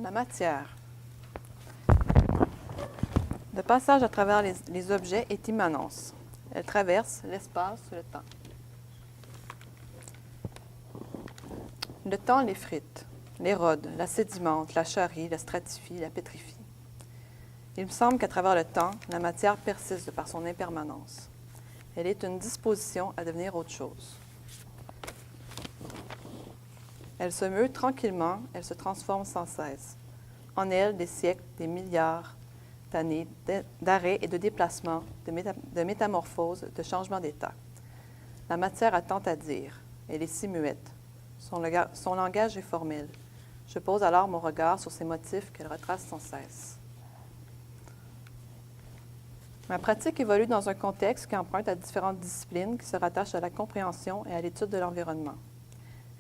La matière. Le passage à travers les objets est immanence. Elle traverse l'espace, le temps. Le temps l'effrite, l'érode, la sédimente, la charrie, la stratifie, la pétrifie. Il me semble qu'à travers le temps, la matière persiste de par son impermanence. Elle est une disposition à devenir autre chose. Elle se meut tranquillement, elle se transforme sans cesse. En elle, des siècles, des milliards d'années d'arrêt et de déplacement, de métamorphose, de changement d'état. La matière a tant à dire. Elle est si muette. Son langage est formel. Je pose alors mon regard sur ces motifs qu'elle retrace sans cesse. Ma pratique évolue dans un contexte qui emprunte à différentes disciplines qui se rattachent à la compréhension et à l'étude de l'environnement.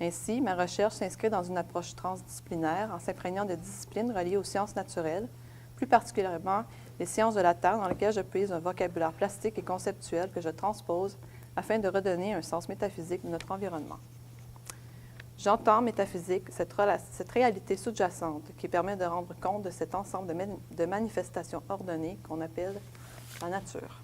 Ainsi, ma recherche s'inscrit dans une approche transdisciplinaire en s'imprégnant de disciplines reliées aux sciences naturelles, plus particulièrement les sciences de la Terre dans lesquelles je puise un vocabulaire plastique et conceptuel que je transpose afin de redonner un sens métaphysique de notre environnement. J'entends métaphysique cette réalité sous-jacente qui permet de rendre compte de cet ensemble de manifestations ordonnées qu'on appelle la nature.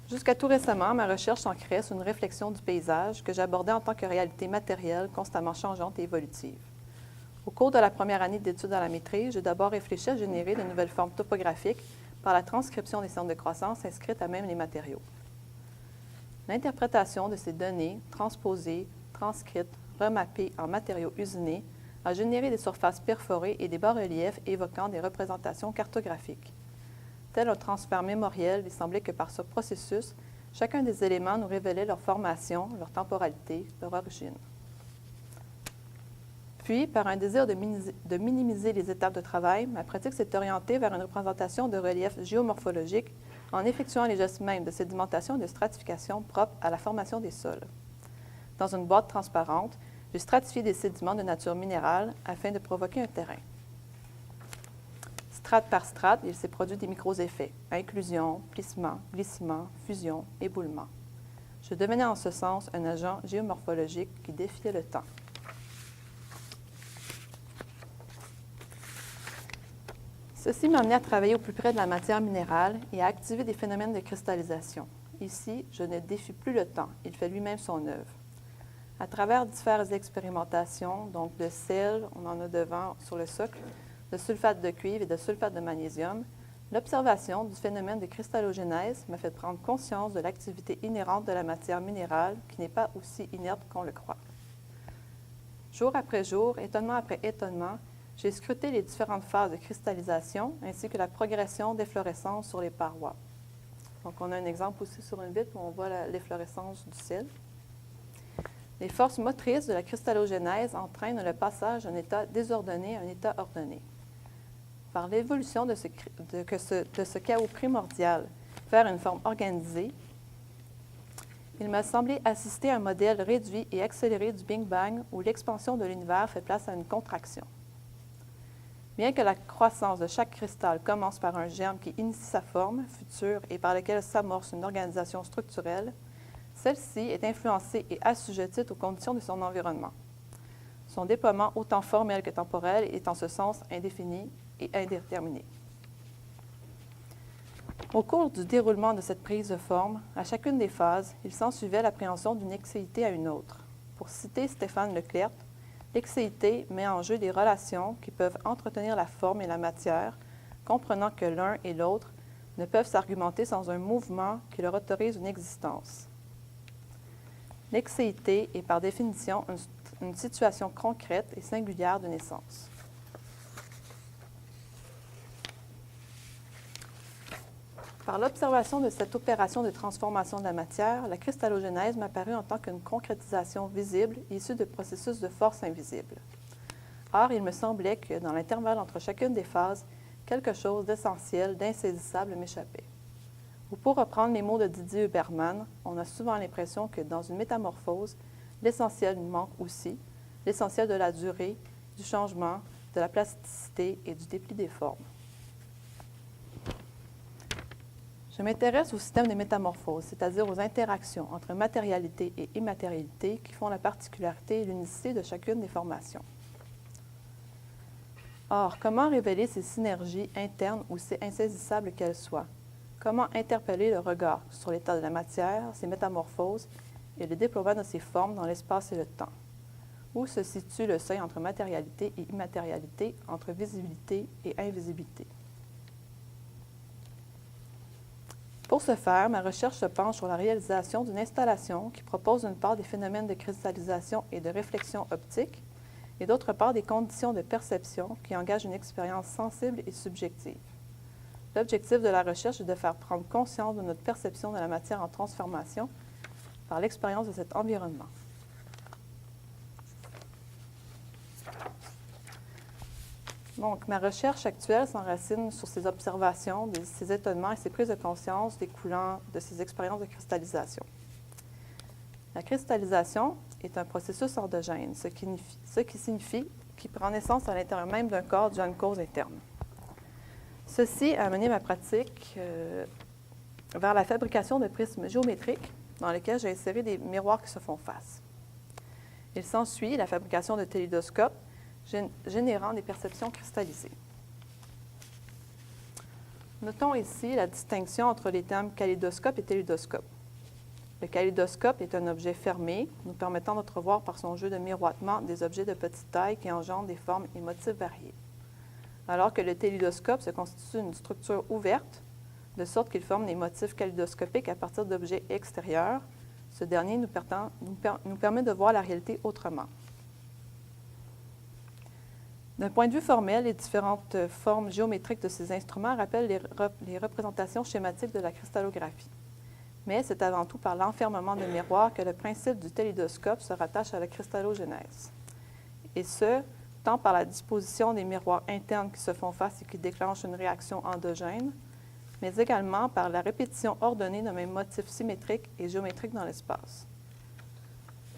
Jusqu'à tout récemment, ma recherche s'ancrait sur une réflexion du paysage que j'abordais en tant que réalité matérielle constamment changeante et évolutive. Au cours de la première année d'études à la maîtrise, j'ai d'abord réfléchi à générer de nouvelles formes topographiques par la transcription des centres de croissance inscrites à même les matériaux. L'interprétation de ces données, transposées, transcrites, remappées en matériaux usinés, a généré des surfaces perforées et des bas-reliefs évoquant des représentations cartographiques. Tel un transfert mémoriel, il semblait que par ce processus, chacun des éléments nous révélait leur formation, leur temporalité, leur origine. Puis, par un désir de minimiser les étapes de travail, ma pratique s'est orientée vers une représentation de relief géomorphologique en effectuant les gestes mêmes de sédimentation et de stratification propres à la formation des sols. Dans une boîte transparente, j'ai stratifié des sédiments de nature minérale afin de provoquer un terrain. Strate par strate, il s'est produit des micro-effets, inclusion, plissement, glissement, fusion, éboulement. Je devenais en ce sens un agent géomorphologique qui défiait le temps. Ceci m'a amené à travailler au plus près de la matière minérale et à activer des phénomènes de cristallisation. Ici, je ne défie plus le temps, il fait lui-même son œuvre. À travers diverses expérimentations, donc de sel, on en a devant sur le socle, de sulfate de cuivre et de sulfate de magnésium, l'observation du phénomène de cristallogénèse m'a fait prendre conscience de l'activité inhérente de la matière minérale qui n'est pas aussi inerte qu'on le croit. Jour après jour, étonnement après étonnement, j'ai scruté les différentes phases de cristallisation ainsi que la progression d'efflorescence sur les parois. Donc, on a un exemple aussi sur une vitre où on voit l'efflorescence du sel. Les forces motrices de la cristallogénèse entraînent le passage d'un état désordonné à un état ordonné. Par l'évolution de ce chaos primordial vers une forme organisée, il m'a semblé assister à un modèle réduit et accéléré du Big Bang où l'expansion de l'univers fait place à une contraction. Bien que la croissance de chaque cristal commence par un germe qui initie sa forme future et par lequel s'amorce une organisation structurelle, celle-ci est influencée et assujettie aux conditions de son environnement. Son déploiement, autant formel que temporel, est en ce sens indéfini et indéterminé. Au cours du déroulement de cette prise de forme, à chacune des phases, il s'ensuivait l'appréhension d'une ixéité à une autre. Pour citer Stéphane Leclerc, l'exéité met en jeu des relations qui peuvent entretenir la forme et la matière, comprenant que l'un et l'autre ne peuvent s'argumenter sans un mouvement qui leur autorise une existence. L'exéité est par définition une situation concrète et singulière de naissance. Par l'observation de cette opération de transformation de la matière, la cristallogénèse m'apparut en tant qu'une concrétisation visible issue de processus de force invisible. Or, il me semblait que, dans l'intervalle entre chacune des phases, quelque chose d'essentiel, d'insaisissable m'échappait. Ou pour reprendre les mots de Didier Huberman, on a souvent l'impression que, dans une métamorphose, l'essentiel nous manque aussi, l'essentiel de la durée, du changement, de la plasticité et du dépli des formes. Je m'intéresse au système des métamorphoses, c'est-à-dire aux interactions entre matérialité et immatérialité qui font la particularité et l'unicité de chacune des formations. Or, comment révéler ces synergies internes aussi insaisissables qu'elles soient? Comment interpeller le regard sur l'état de la matière, ses métamorphoses et le déploiement de ses formes dans l'espace et le temps? Où se situe le seuil entre matérialité et immatérialité, entre visibilité et invisibilité? Pour ce faire, ma recherche se penche sur la réalisation d'une installation qui propose d'une part des phénomènes de cristallisation et de réflexion optique, et d'autre part des conditions de perception qui engagent une expérience sensible et subjective. L'objectif de la recherche est de faire prendre conscience de notre perception de la matière en transformation par l'expérience de cet environnement. Donc, ma recherche actuelle s'enracine sur ces observations, ces étonnements et ces prises de conscience découlant de ces expériences de cristallisation. La cristallisation est un processus endogène, ce qui signifie qu'il prend naissance à l'intérieur même d'un corps dû à une cause interne. Ceci a amené ma pratique vers la fabrication de prismes géométriques dans lesquels j'ai inséré des miroirs qui se font face. Il s'ensuit la fabrication de télédoscopes générant des perceptions cristallisées. Notons ici la distinction entre les termes kaléidoscope et télédoscope. Le kaléidoscope est un objet fermé, nous permettant d'entrevoir par son jeu de miroitement des objets de petite taille qui engendrent des formes et motifs variés. Alors que le télédoscope se constitue d'une structure ouverte, de sorte qu'il forme des motifs kaléidoscopiques à partir d'objets extérieurs. Ce dernier nous permet de voir la réalité autrement. D'un point de vue formel, les différentes formes géométriques de ces instruments rappellent les représentations schématiques de la cristallographie. Mais c'est avant tout par l'enfermement de miroirs que le principe du télédoscope se rattache à la cristallogénèse. Et ce, tant par la disposition des miroirs internes qui se font face et qui déclenchent une réaction endogène, mais également par la répétition ordonnée de mêmes motifs symétriques et géométriques dans l'espace.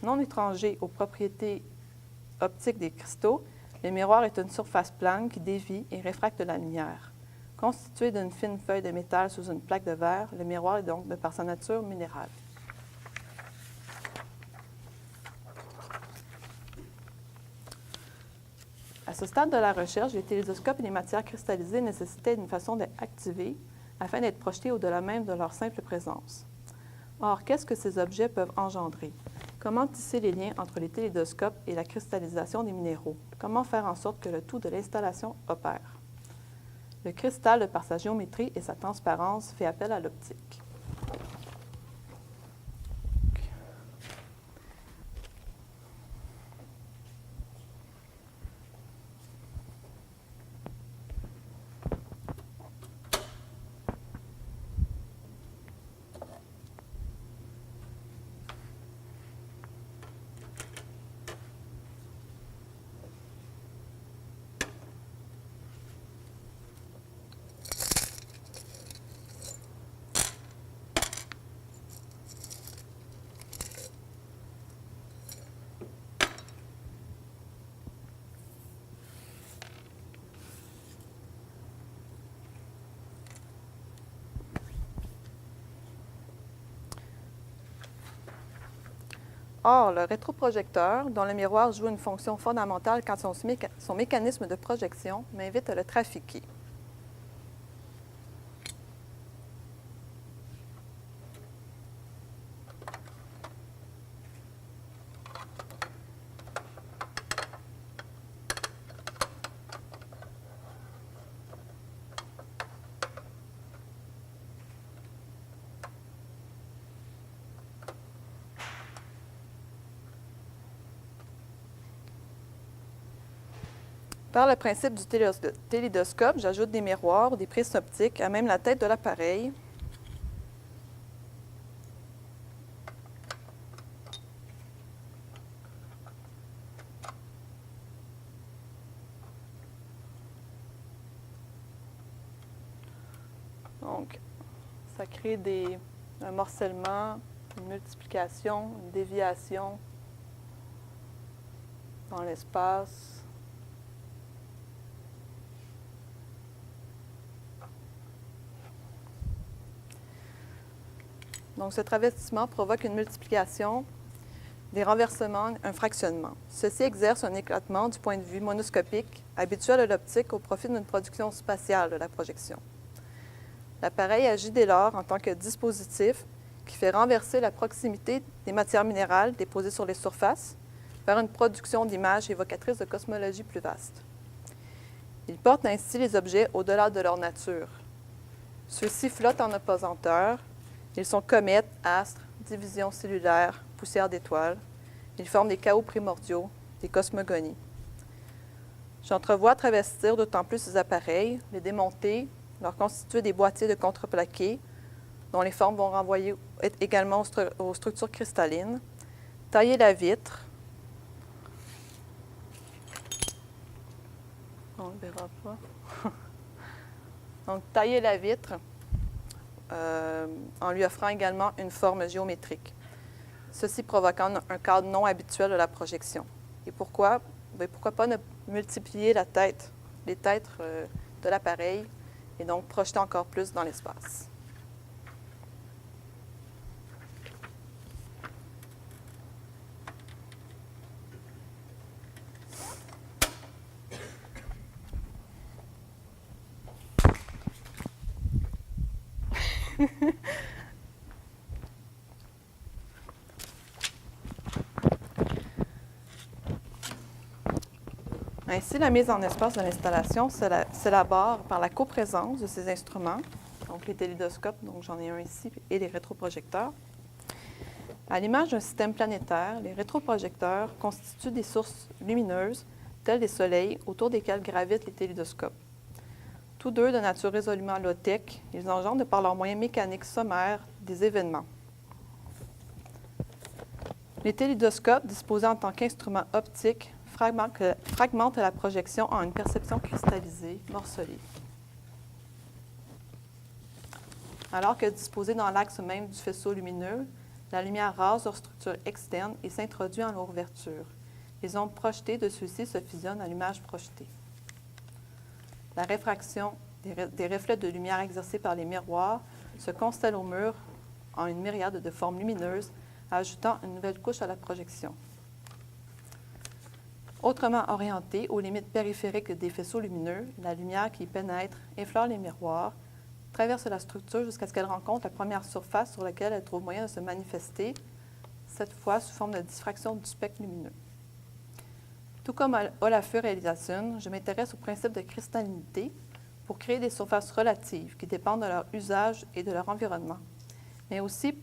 Non étranger aux propriétés optiques des cristaux, le miroir est une surface plane qui dévie et réfracte la lumière. Constitué d'une fine feuille de métal sous une plaque de verre, le miroir est donc de par sa nature minérale. À ce stade de la recherche, les télédoscopes et les matières cristallisées nécessitaient une façon d'être activés afin d'être projetés au-delà même de leur simple présence. Or, qu'est-ce que ces objets peuvent engendrer? Comment tisser les liens entre les télédoscopes et la cristallisation des minéraux? Comment faire en sorte que le tout de l'installation opère? Le cristal, de par sa géométrie et sa transparence, fait appel à l'optique. Or, le rétroprojecteur, dont le miroir joue une fonction fondamentale quant à son mécanisme de projection, m'invite à le trafiquer. Par le principe du télédoscope, j'ajoute des miroirs ou des prismes optiques à même la tête de l'appareil. Donc, ça crée un morcellement, une multiplication, une déviation dans l'espace. Donc, ce travestissement provoque une multiplication des renversements, un fractionnement. Ceci exerce un éclatement du point de vue monoscopique habituel à l'optique au profit d'une production spatiale de la projection. L'appareil agit dès lors en tant que dispositif qui fait renverser la proximité des matières minérales déposées sur les surfaces vers une production d'images évocatrices de cosmologie plus vaste. Il porte ainsi les objets au-delà de leur nature. Ceux-ci flottent en apesanteur. Ils sont comètes, astres, divisions cellulaires, poussières d'étoiles. Ils forment des chaos primordiaux, des cosmogonies. J'entrevois travestir d'autant plus ces appareils, les démonter, leur constituer des boîtiers de contreplaqué, dont les formes vont renvoyer également aux structures cristallines, tailler la vitre. On ne le verra pas. Donc, tailler la vitre en lui offrant également une forme géométrique. Ceci provoquant un cadre non habituel de la projection. Et pourquoi? Bien, pourquoi pas ne multiplier les têtes de l'appareil et donc projeter encore plus dans l'espace. Ainsi, la mise en espace de l'installation s'élabore par la coprésence de ces instruments, donc les télidoscopes, donc j'en ai un ici, et les rétroprojecteurs. À l'image d'un système planétaire, les rétroprojecteurs constituent des sources lumineuses, telles des soleils, autour desquels gravitent les télidoscopes. Tous deux de nature résolument low-tech, ils engendrent, de par leurs moyens mécaniques sommaires, des événements. Les télidoscopes, disposés en tant qu'instruments optiques, fragmentent la projection en une perception cristallisée, morcelée. Alors que disposés dans l'axe même du faisceau lumineux, la lumière rase leur structure externe et s'introduit en leur ouverture. Les ondes projetées de ceux-ci se fusionnent à l'image projetée. La réfraction des reflets de lumière exercés par les miroirs se constelle au mur en une myriade de formes lumineuses, ajoutant une nouvelle couche à la projection. Autrement orientée aux limites périphériques des faisceaux lumineux, la lumière qui y pénètre effleure les miroirs, traverse la structure jusqu'à ce qu'elle rencontre la première surface sur laquelle elle trouve moyen de se manifester, cette fois sous forme de diffraction du spectre lumineux. Tout comme Olafur et Eliasson, je m'intéresse au principe de cristallinité pour créer des surfaces relatives qui dépendent de leur usage et de leur environnement, mais aussi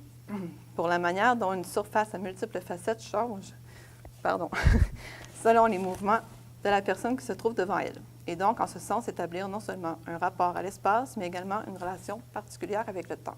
pour la manière dont une surface à multiples facettes change, selon les mouvements de la personne qui se trouve devant elle, et donc en ce sens établir non seulement un rapport à l'espace, mais également une relation particulière avec le temps.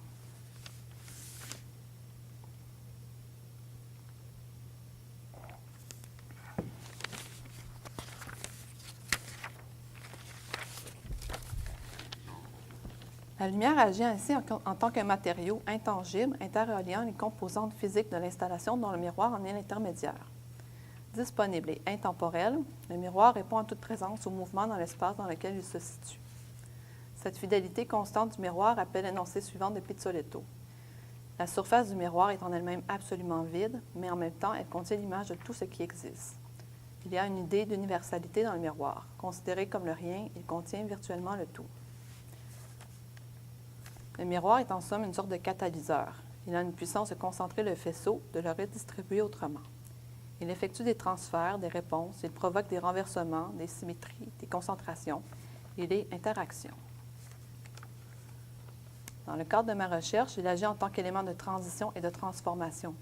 La lumière agit ainsi en tant qu'un matériau intangible interreliant les composantes physiques de l'installation dont le miroir en est l'intermédiaire. Disponible et intemporel, le miroir répond en toute présence au mouvement dans l'espace dans lequel il se situe. Cette fidélité constante du miroir rappelle l'énoncé suivant de Pizzoletto. La surface du miroir est en elle-même absolument vide, mais en même temps, elle contient l'image de tout ce qui existe. Il y a une idée d'universalité dans le miroir. Considéré comme le rien, il contient virtuellement le tout. Le miroir est en somme une sorte de catalyseur. Il a une puissance de concentrer le faisceau, de le redistribuer autrement. Il effectue des transferts, des réponses, il provoque des renversements, des symétries, des concentrations et des interactions. Dans le cadre de ma recherche, il agit en tant qu'élément de transition et de transformation.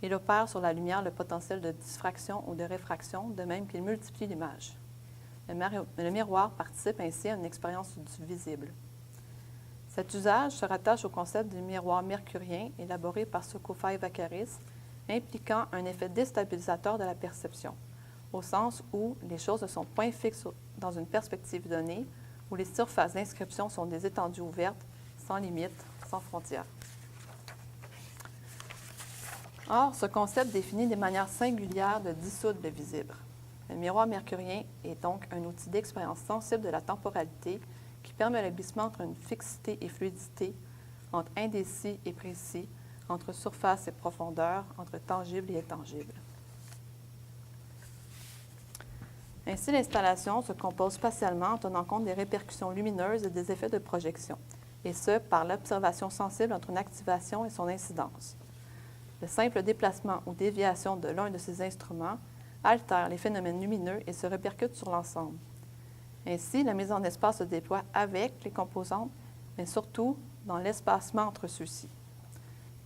Il opère sur la lumière le potentiel de diffraction ou de réfraction, de même qu'il multiplie l'image. Le miroir participe ainsi à une expérience du visible. Cet usage se rattache au concept du miroir mercurien élaboré par Sokofai-Vaccaris, impliquant un effet déstabilisateur de la perception, au sens où les choses ne sont point fixes dans une perspective donnée, où les surfaces d'inscription sont des étendues ouvertes, sans limites, sans frontières. Or, ce concept définit des manières singulières de dissoudre le visible. Le miroir mercurien est donc un outil d'expérience sensible de la temporalité qui permet le glissement entre une fixité et fluidité, entre indécis et précis, entre surface et profondeur, entre tangible et intangible. Ainsi, l'installation se compose spatialement en tenant compte des répercussions lumineuses et des effets de projection, et ce, par l'observation sensible entre une activation et son incidence. Le simple déplacement ou déviation de l'un de ces instruments altère les phénomènes lumineux et se répercute sur l'ensemble. Ainsi, la mise en espace se déploie avec les composantes, mais surtout dans l'espacement entre ceux-ci.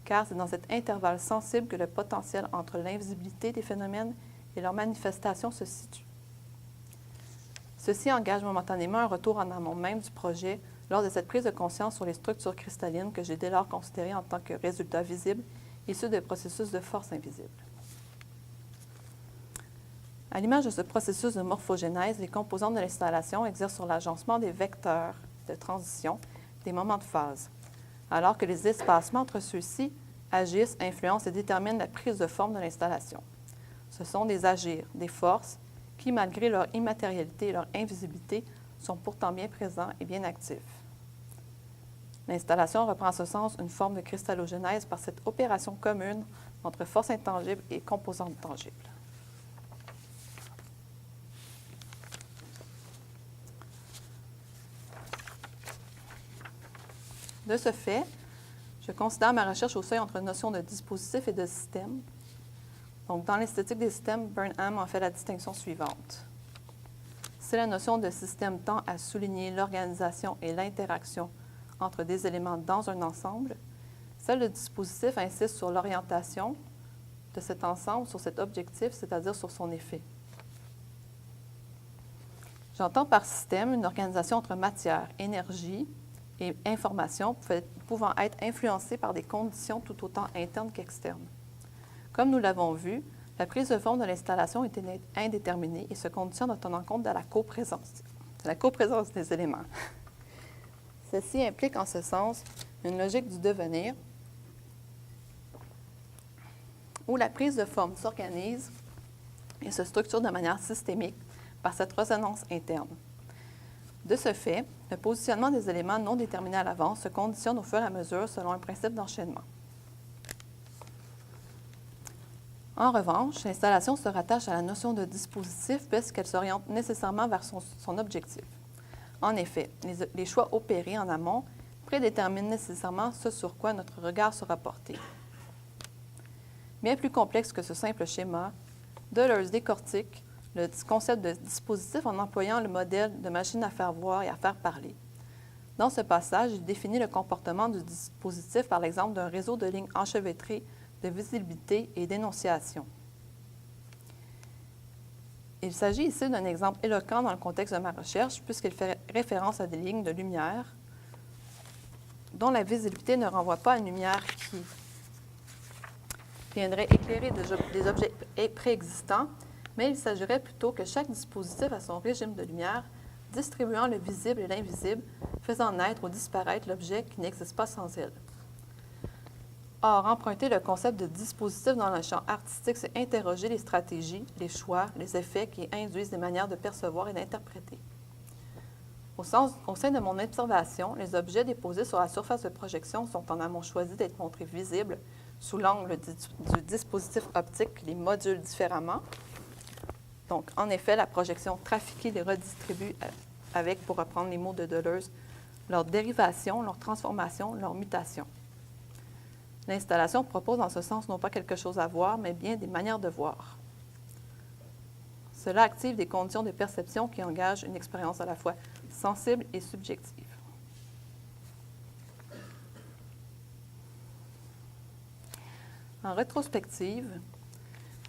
Car c'est dans cet intervalle sensible que le potentiel entre l'invisibilité des phénomènes et leur manifestation se situe. Ceci engage momentanément un retour en amont même du projet lors de cette prise de conscience sur les structures cristallines que j'ai dès lors considérées en tant que résultats visibles issus de processus de force invisible. À l'image de ce processus de morphogénèse, les composantes de l'installation exercent sur l'agencement des vecteurs de transition des moments de phase, alors que les espacements entre ceux-ci agissent, influencent et déterminent la prise de forme de l'installation. Ce sont des agirs, des forces, qui, malgré leur immatérialité et leur invisibilité, sont pourtant bien présents et bien actifs. L'installation reprend en ce sens une forme de cristallogénèse par cette opération commune entre force intangible et composantes tangibles. De ce fait, je considère ma recherche au seuil entre notion de dispositif et de système. Donc, dans l'esthétique des systèmes, Burnham en fait la distinction suivante. Si la notion de système tend à souligner l'organisation et l'interaction entre des éléments dans un ensemble, celle de dispositif insiste sur l'orientation de cet ensemble, sur cet objectif, c'est-à-dire sur son effet. J'entends par système une organisation entre matière, énergie et information pouvant être influencée par des conditions tout autant internes qu'externes. Comme nous l'avons vu, la prise de forme de l'installation est indéterminée et se conditionne en tenant compte de la coprésence des éléments. Ceci implique en ce sens une logique du devenir où la prise de forme s'organise et se structure de manière systémique par cette résonance interne. De ce fait, le positionnement des éléments non déterminés à l'avance se conditionne au fur et à mesure selon un principe d'enchaînement. En revanche, l'installation se rattache à la notion de dispositif puisqu'elle s'oriente nécessairement vers son objectif. En effet, les choix opérés en amont prédéterminent nécessairement ce sur quoi notre regard sera porté. Bien plus complexe que ce simple schéma, Deleuze décortique le concept de dispositif en employant le modèle de machine à faire voir et à faire parler. Dans ce passage, il définit le comportement du dispositif par l'exemple d'un réseau de lignes enchevêtrées de visibilité et d'énonciation. Il s'agit ici d'un exemple éloquent dans le contexte de ma recherche, puisqu'il fait référence à des lignes de lumière dont la visibilité ne renvoie pas à une lumière qui viendrait éclairer des objets préexistants, mais il s'agirait plutôt que chaque dispositif a son régime de lumière, distribuant le visible et l'invisible, faisant naître ou disparaître l'objet qui n'existe pas sans elle. Or, emprunter le concept de dispositif dans le champ artistique, c'est interroger les stratégies, les choix, les effets qui induisent des manières de percevoir et d'interpréter. Au sein de mon observation, les objets déposés sur la surface de projection sont en amont choisis d'être montrés visibles sous l'angle du dispositif optique qui les module différemment. Donc, en effet, la projection trafiquée les redistribue avec, pour reprendre les mots de Deleuze, leur dérivation, leur transformation, leur mutation. L'installation propose en ce sens non pas quelque chose à voir, mais bien des manières de voir. Cela active des conditions de perception qui engagent une expérience à la fois sensible et subjective. En rétrospective,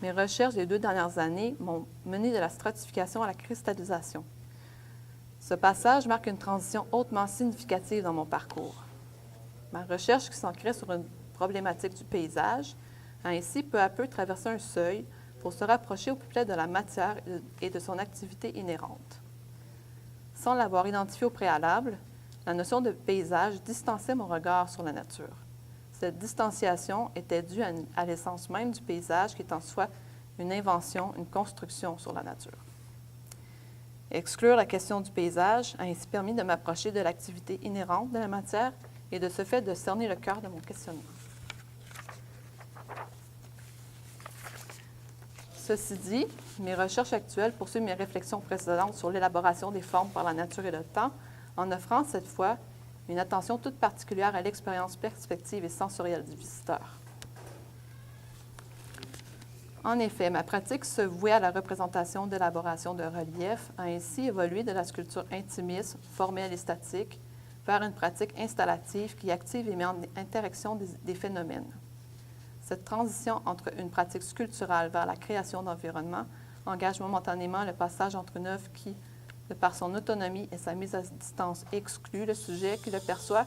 mes recherches des 2 dernières années m'ont mené de la stratification à la cristallisation. Ce passage marque une transition hautement significative dans mon parcours. Ma recherche, qui s'ancrait sur une problématique du paysage, a ainsi peu à peu traversé un seuil pour se rapprocher au plus près de la matière et de son activité inhérente. Sans l'avoir identifié au préalable, la notion de paysage distançait mon regard sur la nature. Cette distanciation était due à l'essence même du paysage qui est en soi une invention, une construction sur la nature. Exclure la question du paysage a ainsi permis de m'approcher de l'activité inhérente de la matière et de ce fait de cerner le cœur de mon questionnement. Ceci dit, mes recherches actuelles poursuivent mes réflexions précédentes sur l'élaboration des formes par la nature et le temps, en offrant cette fois une attention toute particulière à l'expérience perspective et sensorielle du visiteur. En effet, ma pratique se vouait à la représentation d'élaboration de relief a ainsi évolué de la sculpture intimiste, formelle et statique, vers une pratique installative qui active et met en interaction des phénomènes. Cette transition entre une pratique sculpturale vers la création d'environnement engage momentanément le passage entre une œuvre qui, de par son autonomie et sa mise à distance, exclut le sujet qui le perçoit,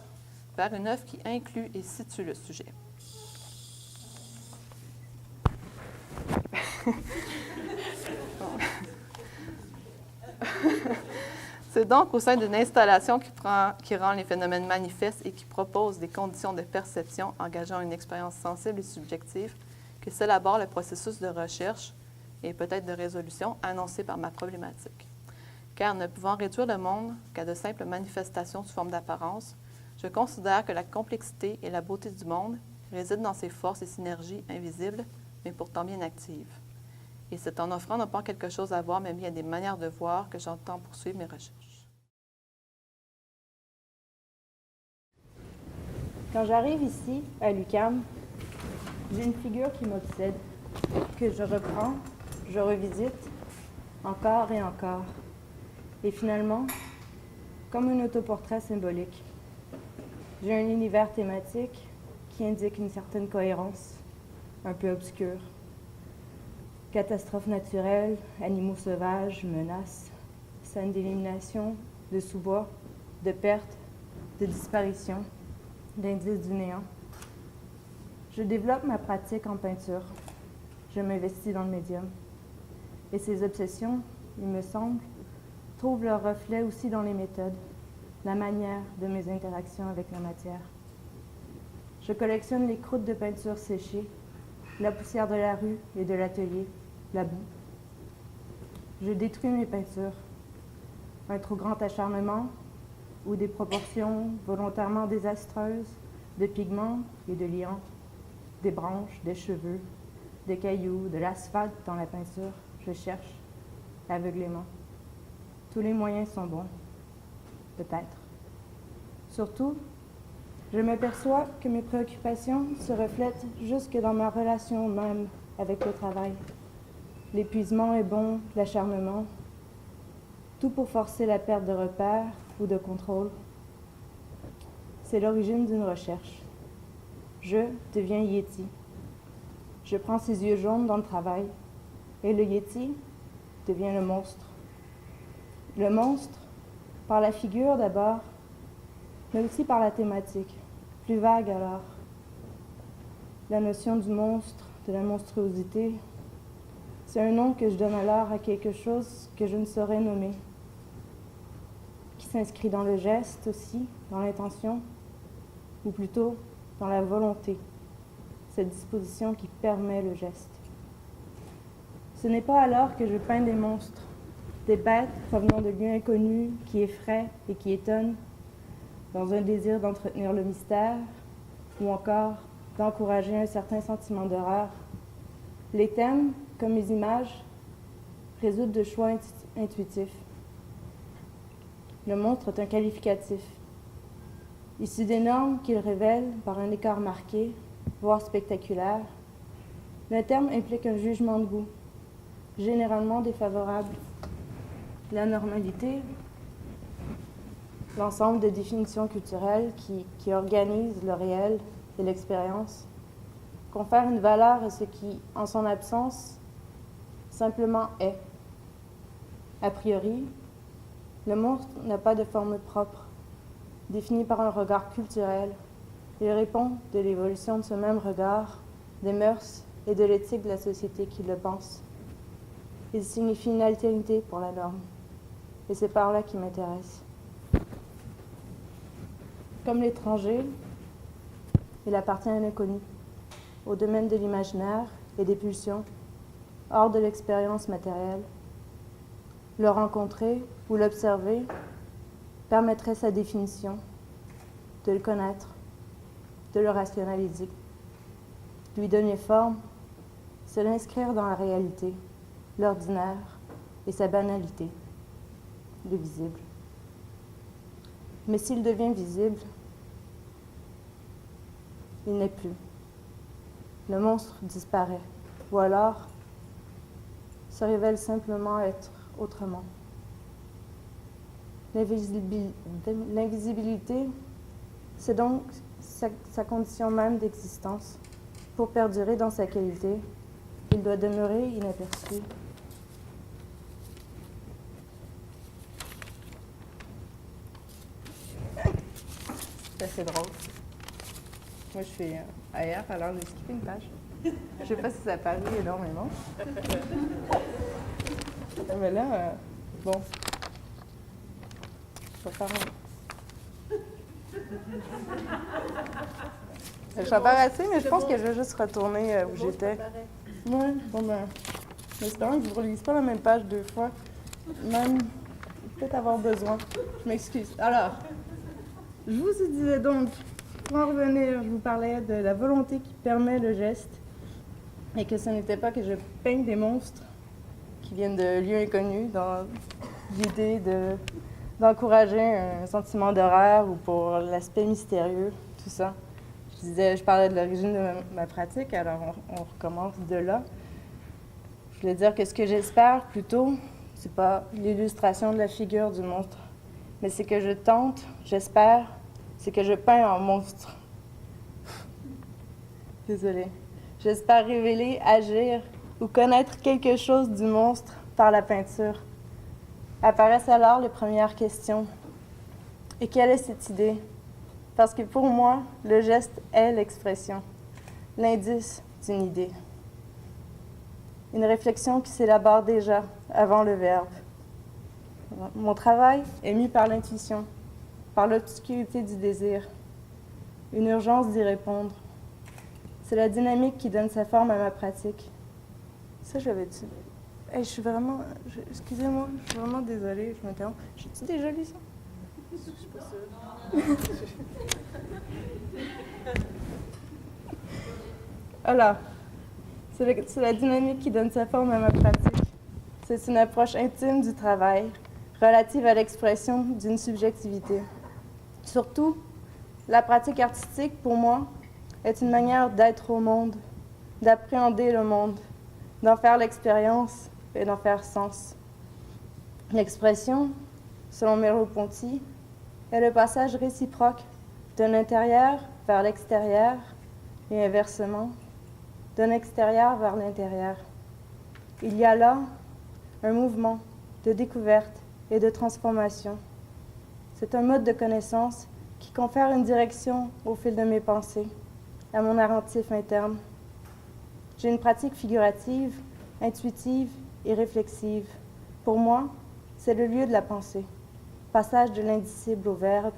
vers une œuvre qui inclut et situe le sujet. C'est donc au sein d'une installation qui rend les phénomènes manifestes et qui propose des conditions de perception engageant une expérience sensible et subjective que s'élabore le processus de recherche et peut-être de résolution annoncé par ma problématique. Car ne pouvant réduire le monde qu'à de simples manifestations sous forme d'apparence, je considère que la complexité et la beauté du monde résident dans ses forces et synergies invisibles, mais pourtant bien actives. Et c'est en offrant non pas quelque chose à voir, mais bien des manières de voir que j'entends poursuivre mes recherches. Quand j'arrive ici, à l'UQAM, j'ai une figure qui m'obsède, que je reprends, je revisite, encore et encore. Et finalement, comme un autoportrait symbolique, j'ai un univers thématique qui indique une certaine cohérence, un peu obscure. Catastrophes naturelles, animaux sauvages, menaces, scènes d'élimination, de sous-bois, de pertes, de disparitions, d'indices du néant. Je développe ma pratique en peinture. Je m'investis dans le médium. Et ces obsessions, il me semble, trouvent leur reflet aussi dans les méthodes, la manière de mes interactions avec la matière. Je collectionne les croûtes de peinture séchées, la poussière de la rue et de l'atelier, la boue. Je détruis mes peintures. Un trop grand acharnement ou des proportions volontairement désastreuses de pigments et de liants, des branches, des cheveux, des cailloux, de l'asphalte dans la peinture. Je cherche aveuglément. Tous les moyens sont bons, peut-être. Surtout, je m'aperçois que mes préoccupations se reflètent jusque dans ma relation même avec le travail. L'épuisement est bon, l'acharnement, tout pour forcer la perte de repères ou de contrôle. C'est l'origine d'une recherche. Je deviens Yéti. Je prends ses yeux jaunes dans le travail, et le Yéti devient le monstre. Le monstre, par la figure d'abord, mais aussi par la thématique, plus vague alors. La notion du monstre, de la monstruosité, c'est un nom que je donne alors à quelque chose que je ne saurais nommer, qui s'inscrit dans le geste aussi, dans l'intention, ou plutôt dans la volonté, cette disposition qui permet le geste. Ce n'est pas alors que je peins des monstres, des bêtes provenant de lieux inconnus qui effraient et qui étonnent, dans un désir d'entretenir le mystère, ou encore d'encourager un certain sentiment d'horreur. Les thèmes, comme les images, résultent de choix intuitifs. Le monstre est un qualificatif, issu des normes qu'il révèle par un écart marqué, voire spectaculaire. Le terme implique un jugement de goût, généralement défavorable. La normalité, l'ensemble de définitions culturelles qui organisent le réel et l'expérience, confère une valeur à ce qui, en son absence, simplement est. A priori, le monstre n'a pas de forme propre, définie par un regard culturel. Il répond de l'évolution de ce même regard, des mœurs et de l'éthique de la société qui le pense. Il signifie une altérité pour la norme, et c'est par là qu'il m'intéresse. Comme l'étranger, il appartient à l'inconnu, au domaine de l'imaginaire et des pulsions, hors de l'expérience matérielle. Le rencontrer ou l'observer permettrait sa définition, de le connaître, de le rationaliser, lui donner forme, c'est l'inscrire dans la réalité, l'ordinaire et sa banalité, le visible. Mais s'il devient visible, il n'est plus. Le monstre disparaît, ou alors se révèle simplement être autrement. L'invisibilité, c'est donc sa condition même d'existence. Pour perdurer dans sa qualité, il doit demeurer inaperçu. C'est assez drôle. Moi, je suis ailleurs, alors j'ai skippé une page. Je sais pas si ça parie énormément. Mais là, bon. Je vais faire Je suis embarrassée, mais je pense que je vais juste retourner où j'étais. Ouais, bon ben. J'espère que je ne relise pas la même page 2 fois. Même peut-être avoir besoin. Je m'excuse. Alors, je vous disais donc, pour en revenir, je vous parlais de la volonté qui permet le geste et que ce n'était pas que je peigne des monstres qui viennent de lieux inconnus dans l'idée d'encourager un sentiment d'horreur ou pour l'aspect mystérieux, tout ça. Je parlais de l'origine de ma pratique, alors on recommence de là. Je voulais dire que ce que j'espère plutôt, c'est pas l'illustration de la figure du monstre, mais c'est que je tente, j'espère, c'est que je peins en monstre. Désolée. J'espère révéler, agir ou connaître quelque chose du monstre par la peinture. Apparaissent alors les premières questions. Et quelle est cette idée? Parce que pour moi, le geste est l'expression, l'indice d'une idée. Une réflexion qui s'élabore déjà avant le verbe. Mon travail est mis par l'intuition, par l'obscurité du désir, une urgence d'y répondre. C'est la dynamique qui donne sa forme à ma pratique. Ça, j'avais dit. Hey, excusez-moi, je suis vraiment désolée, je m'interromps. J'ai-tu déjà lu ça? Je suis pas sûre. Alors, c'est la dynamique qui donne sa forme à ma pratique. C'est une approche intime du travail, relative à l'expression d'une subjectivité. Surtout, la pratique artistique, pour moi, est une manière d'être au monde, d'appréhender le monde, d'en faire l'expérience et d'en faire sens. L'expression, selon Merleau-Ponty, est le passage réciproque de l'intérieur vers l'extérieur et inversement, d'un extérieur vers l'intérieur. Il y a là un mouvement de découverte et de transformation. C'est un mode de connaissance qui confère une direction au fil de mes pensées, à mon narratif interne. J'ai une pratique figurative, intuitive et réflexive. Pour moi, c'est le lieu de la pensée, passage de l'indicible au verbe,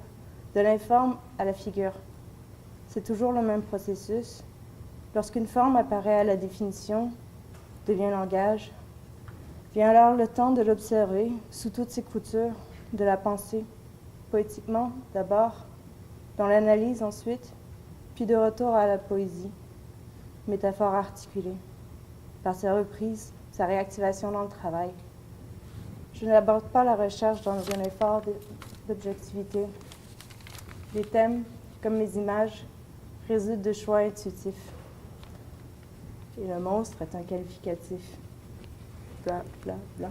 de l'informe à la figure. C'est toujours le même processus. Lorsqu'une forme apparaît à la définition, devient langage, vient alors le temps de l'observer sous toutes ses coutures, de la penser, poétiquement d'abord, dans l'analyse ensuite, puis de retour à la poésie, métaphore articulée, par sa reprise, sa réactivation dans le travail. Je n'aborde pas la recherche dans un effort d'objectivité. Les thèmes, comme mes images, résultent de choix intuitifs. Et le monstre est un qualificatif. Bla, bla, bla.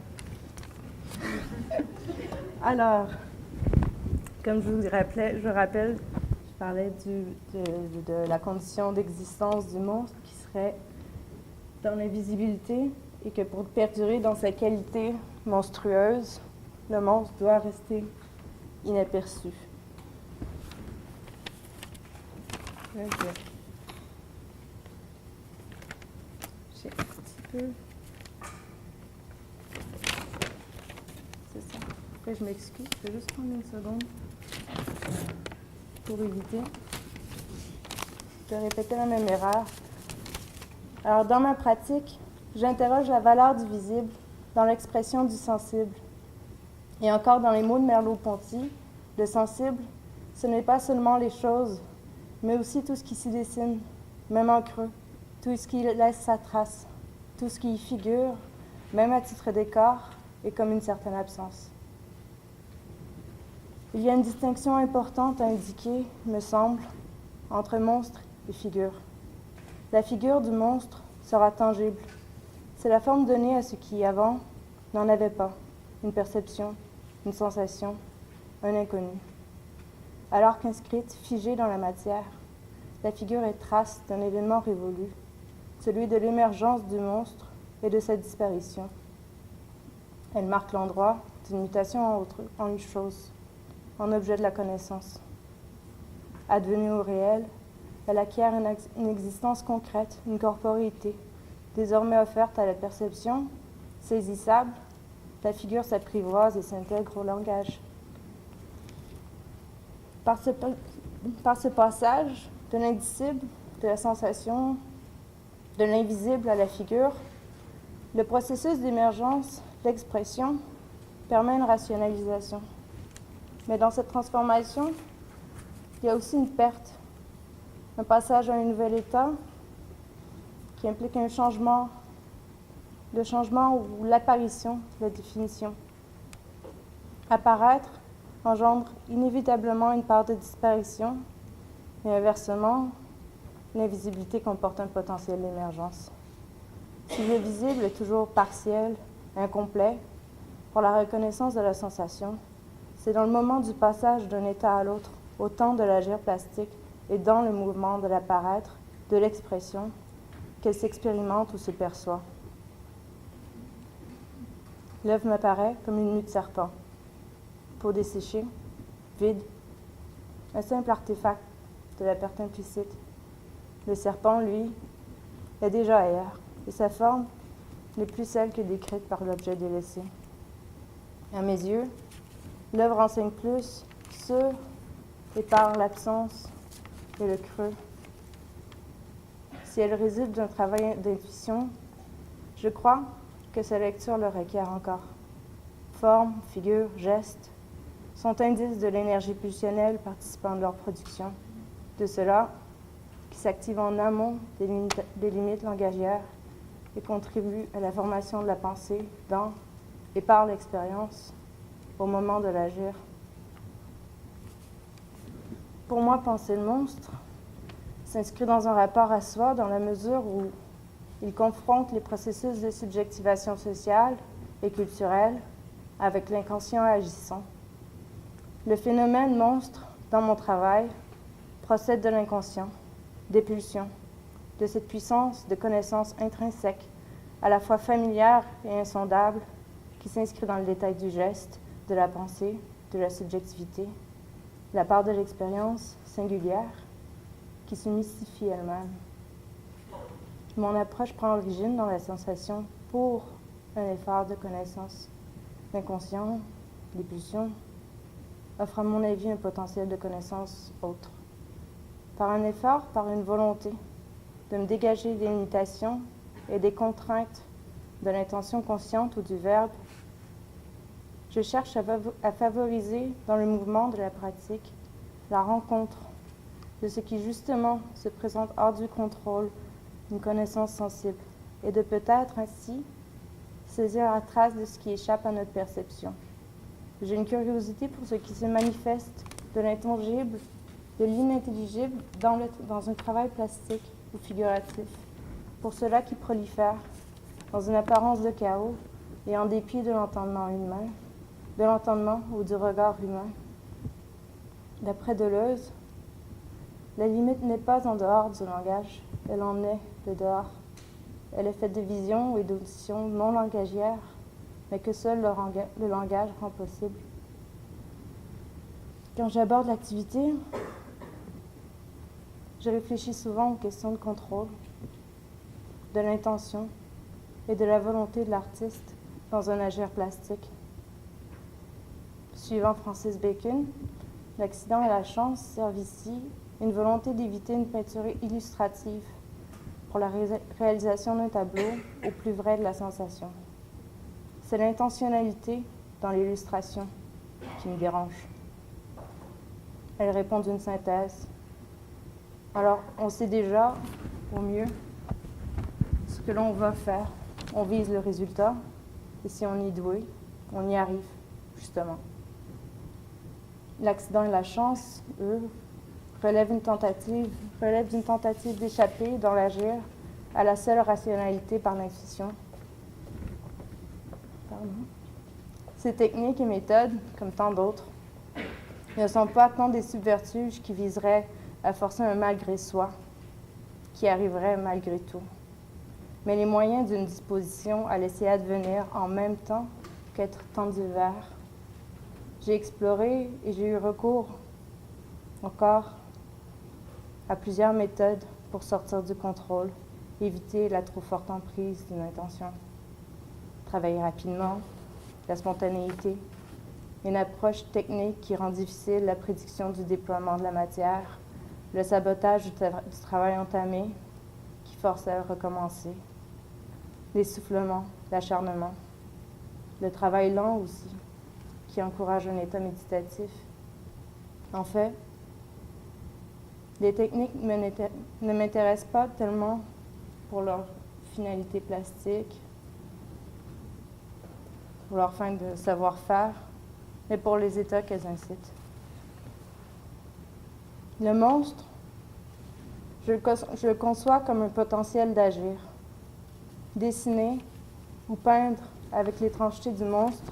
Alors, comme je vous rappelle, je parlais de la condition d'existence du monstre qui serait dans l'invisibilité et que pour perdurer dans sa qualité monstrueuse, le monstre doit rester inaperçu. Okay. J'ai un petit peu... C'est ça. Après, je m'excuse. Je vais juste prendre une seconde pour éviter de répéter la même erreur. Alors, dans ma pratique, j'interroge la valeur du visible dans l'expression du sensible. Et encore dans les mots de Merleau-Ponty, le sensible, ce n'est pas seulement les choses, mais aussi tout ce qui s'y dessine, même en creux, tout ce qui laisse sa trace, Tout ce qui y figure, même à titre d'écart, est comme une certaine absence. Il y a une distinction importante à indiquer, me semble, entre monstre et figure. La figure du monstre sera tangible. C'est la forme donnée à ce qui, avant, n'en avait pas, une perception, une sensation, un inconnu. Alors qu'inscrite, figée dans la matière, la figure est trace d'un événement révolu, celui de l'émergence du monstre et de sa disparition. Elle marque l'endroit d'une mutation en une chose, en objet de la connaissance. Advenue au réel, elle acquiert une existence concrète, une corporéité, désormais offerte à la perception, saisissable, la figure s'apprivoise et s'intègre au langage. Par ce passage de l'indicible, de la sensation, de l'invisible à la figure, le processus d'émergence, l'expression, permet une rationalisation. Mais dans cette transformation, il y a aussi une perte, un passage à un nouvel état qui implique un changement, le changement ou l'apparition de la définition. Apparaître engendre inévitablement une part de disparition et inversement, l'invisibilité comporte un potentiel d'émergence. Si le visible est toujours partiel, incomplet, pour la reconnaissance de la sensation, c'est dans le moment du passage d'un état à l'autre, au temps de l'agir plastique et dans le mouvement de l'apparaître, de l'expression, qu'elle s'expérimente ou se perçoit. L'œuvre m'apparaît comme une mue de serpent, peau desséchée, vide, un simple artefact de la perte implicite. Le serpent, lui, est déjà ailleurs, et sa forme n'est plus celle que décrite par l'objet délaissé. À mes yeux, l'œuvre enseigne plus sur et par l'absence et le creux. Si elle résulte d'un travail d'intuition, je crois que sa lecture le requiert encore. Forme, figure, gestes sont indices de l'énergie pulsionnelle participant de leur production. De cela qui s'active en amont des limites langagières et contribue à la formation de la pensée dans et par l'expérience au moment de l'agir. Pour moi, penser le monstre s'inscrit dans un rapport à soi dans la mesure où il confronte les processus de subjectivation sociale et culturelle avec l'inconscient agissant. Le phénomène monstre, dans mon travail, procède de l'inconscient, des pulsions, de cette puissance de connaissance intrinsèque, à la fois familière et insondable, qui s'inscrit dans le détail du geste, de la pensée, de la subjectivité, la part de l'expérience singulière qui se mystifie elle-même. Mon approche prend origine dans la sensation pour un effort de connaissance. L'inconscient, les pulsions, offrent à mon avis un potentiel de connaissance autre. Par un effort, par une volonté de me dégager des limitations et des contraintes de l'intention consciente ou du verbe, je cherche à favoriser dans le mouvement de la pratique la rencontre de ce qui justement se présente hors du contrôle d'une connaissance sensible et de peut-être ainsi saisir la trace de ce qui échappe à notre perception. J'ai une curiosité pour ce qui se manifeste de l'intangible, de l'inintelligible dans un travail plastique ou figuratif, pour cela qui prolifère dans une apparence de chaos et en dépit de l'entendement humain, de l'entendement ou du regard humain. D'après Deleuze, la limite n'est pas en dehors du langage, elle en est le dehors. Elle est faite de visions et d'auditions non langagières, mais que seul le langage rend possible. Quand j'aborde l'activité, je réfléchis souvent aux questions de contrôle, de l'intention et de la volonté de l'artiste dans un agir plastique. Suivant Francis Bacon, l'accident et la chance servent ici une volonté d'éviter une peinture illustrative pour la réalisation d'un tableau au plus vrai de la sensation. C'est l'intentionnalité dans l'illustration qui me dérange. Elle répond d'une synthèse. Alors, on sait déjà, au mieux, ce que l'on va faire on vise le résultat, et si on y est doué, on y arrive, justement. L'accident et la chance, eux, relèvent d'une tentative d'échapper dans l'agir à la seule rationalité par l'intuition. Ces techniques et méthodes, comme tant d'autres, ne sont pas tant des subterfuges qui viseraient à forcer un malgré soi, qui arriverait malgré tout, mais les moyens d'une disposition à laisser advenir en même temps qu'être tendu vers. J'ai exploré et j'ai eu recours encore à plusieurs méthodes pour sortir du contrôle, éviter la trop forte emprise d'une intention. Travailler rapidement, la spontanéité, une approche technique qui rend difficile la prédiction du déploiement de la matière, le sabotage du travail entamé qui force à recommencer, l'essoufflement, l'acharnement, le travail lent aussi, qui encourage un état méditatif. En fait, les techniques ne m'intéressent pas tellement pour leur finalité plastique, pour leur fin de savoir-faire, mais pour les états qu'elles incitent. Le monstre, je le conçois comme un potentiel d'agir. Dessiner ou peindre avec l'étrangeté du monstre,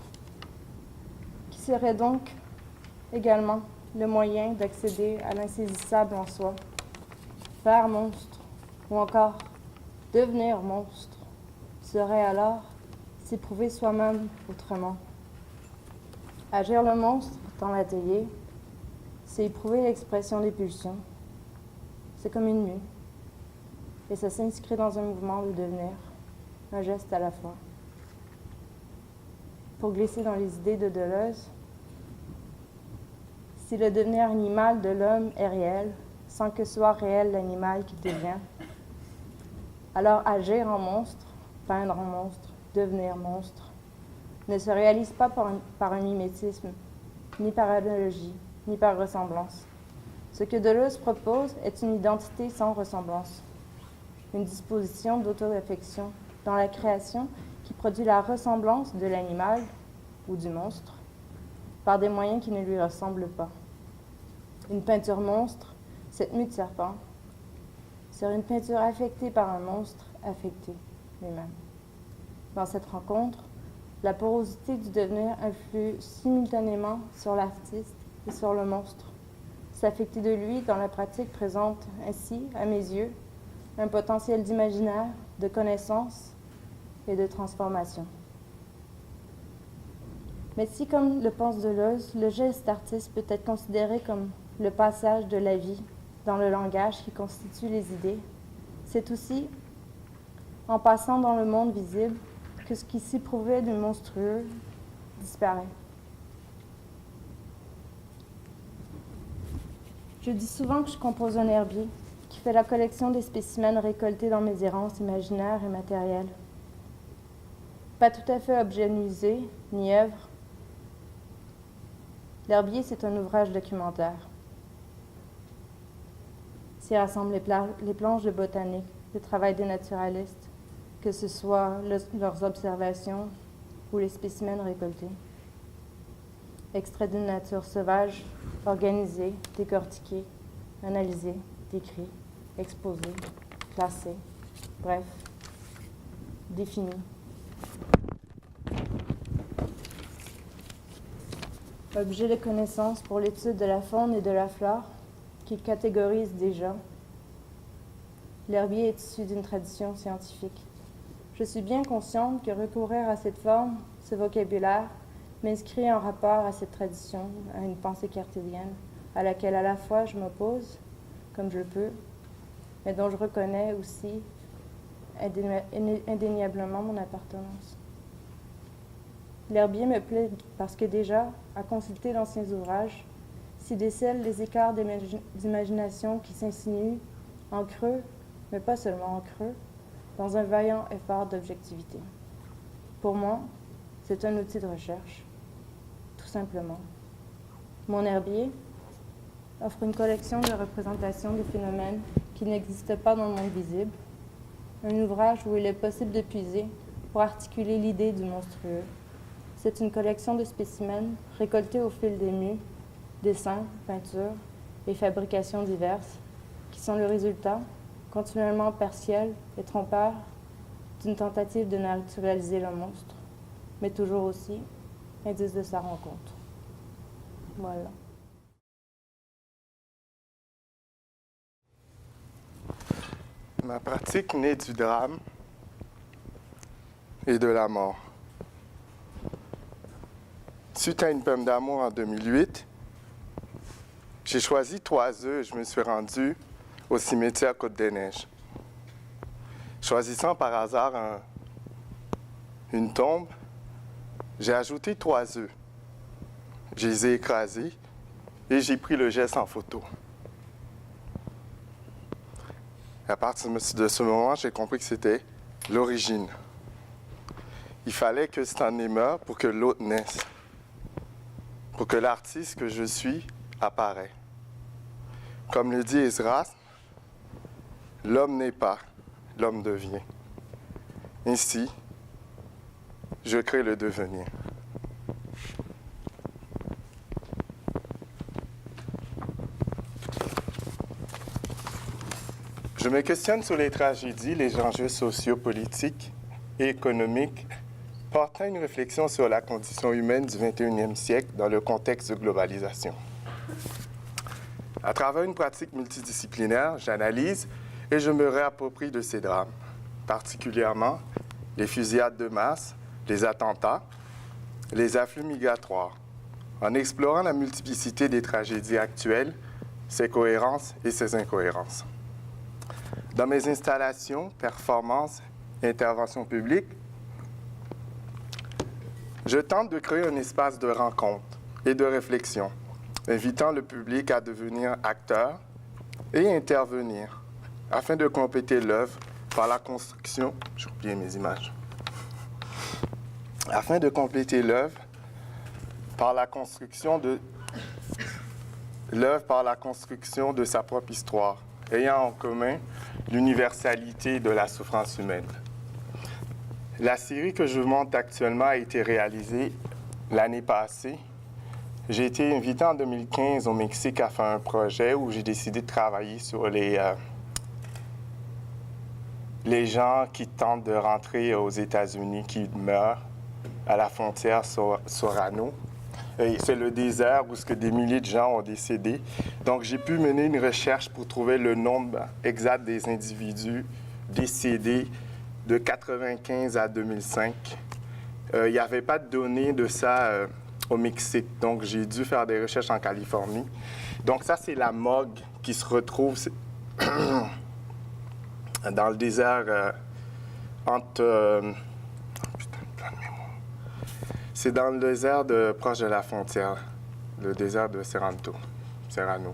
qui serait donc également le moyen d'accéder à l'insaisissable en soi. Faire monstre, ou encore devenir monstre, serait alors s'éprouver soi-même autrement. Agir le monstre dans l'atelier, c'est éprouver l'expression des pulsions. C'est comme une mue, et ça s'inscrit dans un mouvement de devenir, un geste à la fois. Pour glisser dans les idées de Deleuze, si le devenir animal de l'homme est réel, sans que soit réel l'animal qu'il devient, alors agir en monstre, peindre en monstre, devenir monstre, ne se réalise pas par un mimétisme, ni par analogie, ni par ressemblance. Ce que Deleuze propose est une identité sans ressemblance, une disposition d'auto-réflexion dans la création qui produit la ressemblance de l'animal ou du monstre par des moyens qui ne lui ressemblent pas. Une peinture monstre, cette mue de serpent, serait une peinture affectée par un monstre affecté lui-même. Dans cette rencontre, la porosité du devenir influe simultanément sur l'artiste et sur le monstre. S'affecter de lui dans la pratique présente ainsi, à mes yeux, un potentiel d'imaginaire, de connaissance et de transformation. Mais si, comme le pense Deleuze, le geste artiste peut être considéré comme le passage de la vie dans le langage qui constitue les idées, c'est aussi en passant dans le monde visible que ce qui s'y prouvait de monstrueux disparaît. Je dis souvent que je compose un herbier qui fait la collection des spécimens récoltés dans mes errances imaginaires et matérielles. Pas tout à fait objet musée, ni œuvre. L'herbier, c'est un ouvrage documentaire. S'y rassemblent les planches de botanique, le travail des naturalistes, que ce soit leurs observations ou les spécimens récoltés. Extraits d'une nature sauvage, organisée, décortiquée, analysée, décrit, exposé, classé, bref, défini. Objet de connaissance pour l'étude de la faune et de la flore, qu'il catégorise déjà. L'herbier est issu d'une tradition scientifique. Je suis bien consciente que recourir à cette forme, ce vocabulaire, m'inscrit en rapport à cette tradition, à une pensée cartésienne, à laquelle à la fois je m'oppose, comme je le peux, mais dont je reconnais aussi indéniablement mon appartenance. L'herbier me plaît parce que déjà, à consulter d'anciens ouvrages, s'y décèlent les écarts d'imagination qui s'insinuent en creux, mais pas seulement en creux, dans un vaillant effort d'objectivité. Pour moi, c'est un outil de recherche, tout simplement. Mon herbier offre une collection de représentations des phénomènes qui n'existent pas dans le monde visible, un ouvrage où il est possible de puiser pour articuler l'idée du monstrueux. C'est une collection de spécimens récoltés au fil des mues, dessins, peintures et fabrications diverses, qui sont le résultat, continuellement partiel et trompeur, d'une tentative de naturaliser le monstre, mais toujours aussi indice de sa rencontre. Voilà. Ma pratique naît du drame et de la mort. Suite à une peine d'amour en 2008, j'ai choisi 3 œufs et je me suis rendu au cimetière Côte-des-Neiges. Choisissant par hasard une tombe, j'ai ajouté 3 œufs. Je les ai écrasés et j'ai pris le geste en photo. À partir de ce moment, j'ai compris que c'était l'origine. Il fallait que cet année meure pour que l'autre naisse, pour que l'artiste que je suis apparaisse. Comme le dit Esdras, l'homme n'est pas, l'homme devient. Ainsi, je crée le devenir. Je me questionne sur les tragédies, les enjeux sociaux, politiques et économiques, portant une réflexion sur la condition humaine du 21e siècle dans le contexte de globalisation. À travers une pratique multidisciplinaire, j'analyse et je me réapproprie de ces drames, particulièrement les fusillades de masse, les attentats, les afflux migratoires, en explorant la multiplicité des tragédies actuelles, ses cohérences et ses incohérences. Dans mes installations, performances et interventions publiques, je tente de créer un espace de rencontre et de réflexion, invitant le public à devenir acteur et intervenir, afin de compléter l'œuvre par la construction... J'ai oublié mes images. Afin de compléter l'œuvre par la construction de sa propre histoire, ayant en commun l'universalité de la souffrance humaine. La série que je vous montre actuellement a été réalisée l'année passée. J'ai été invité en 2015 au Mexique à faire un projet où j'ai décidé de travailler sur les gens qui tentent de rentrer aux États-Unis, qui meurent à la frontière Sorano. C'est le désert où des milliers de gens ont décédé. Donc, j'ai pu mener une recherche pour trouver le nombre exact des individus décédés de 1995 à 2005. Il n'y avait pas de données de ça au Mexique. Donc, j'ai dû faire des recherches en Californie. Donc, ça, c'est la morgue qui se retrouve dans le désert entre... C'est dans le désert proche de la frontière, le désert de Serrano.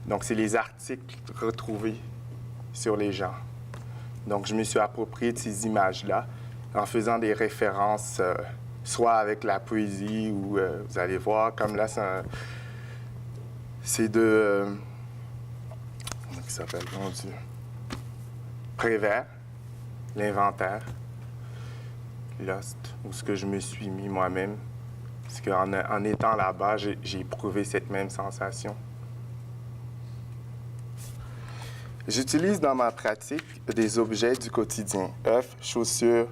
Donc, c'est les articles retrouvés sur les gens. Donc, je me suis approprié de ces images-là en faisant des références, soit avec la poésie ou, vous allez voir, comme là, c'est de... comment il s'appelle, mon Dieu? Prévert, l'inventaire. Lost, où ce que je me suis mis moi-même, parce qu'en étant là-bas, j'ai éprouvé cette même sensation. J'utilise dans ma pratique des objets du quotidien, œufs, chaussures,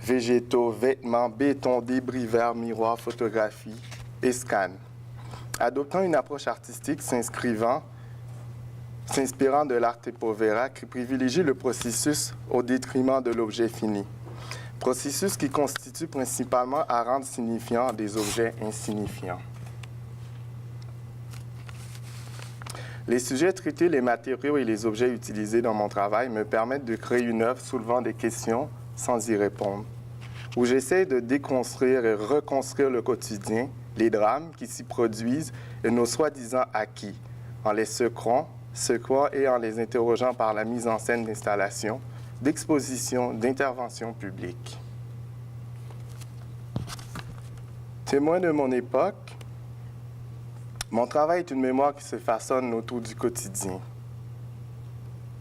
végétaux, vêtements, béton, débris verts, miroirs, photographies et scans, adoptant une approche artistique s'inspirant de l'arte povera qui privilégie le processus au détriment de l'objet fini. Processus qui constitue principalement à rendre signifiants des objets insignifiants. Les sujets traités, les matériaux et les objets utilisés dans mon travail me permettent de créer une œuvre soulevant des questions sans y répondre, où j'essaie de déconstruire et reconstruire le quotidien, les drames qui s'y produisent et nos soi-disant acquis, en les secouant et en les interrogeant par la mise en scène d'installations, d'expositions, d'interventions publiques. Témoin de mon époque, mon travail est une mémoire qui se façonne autour du quotidien,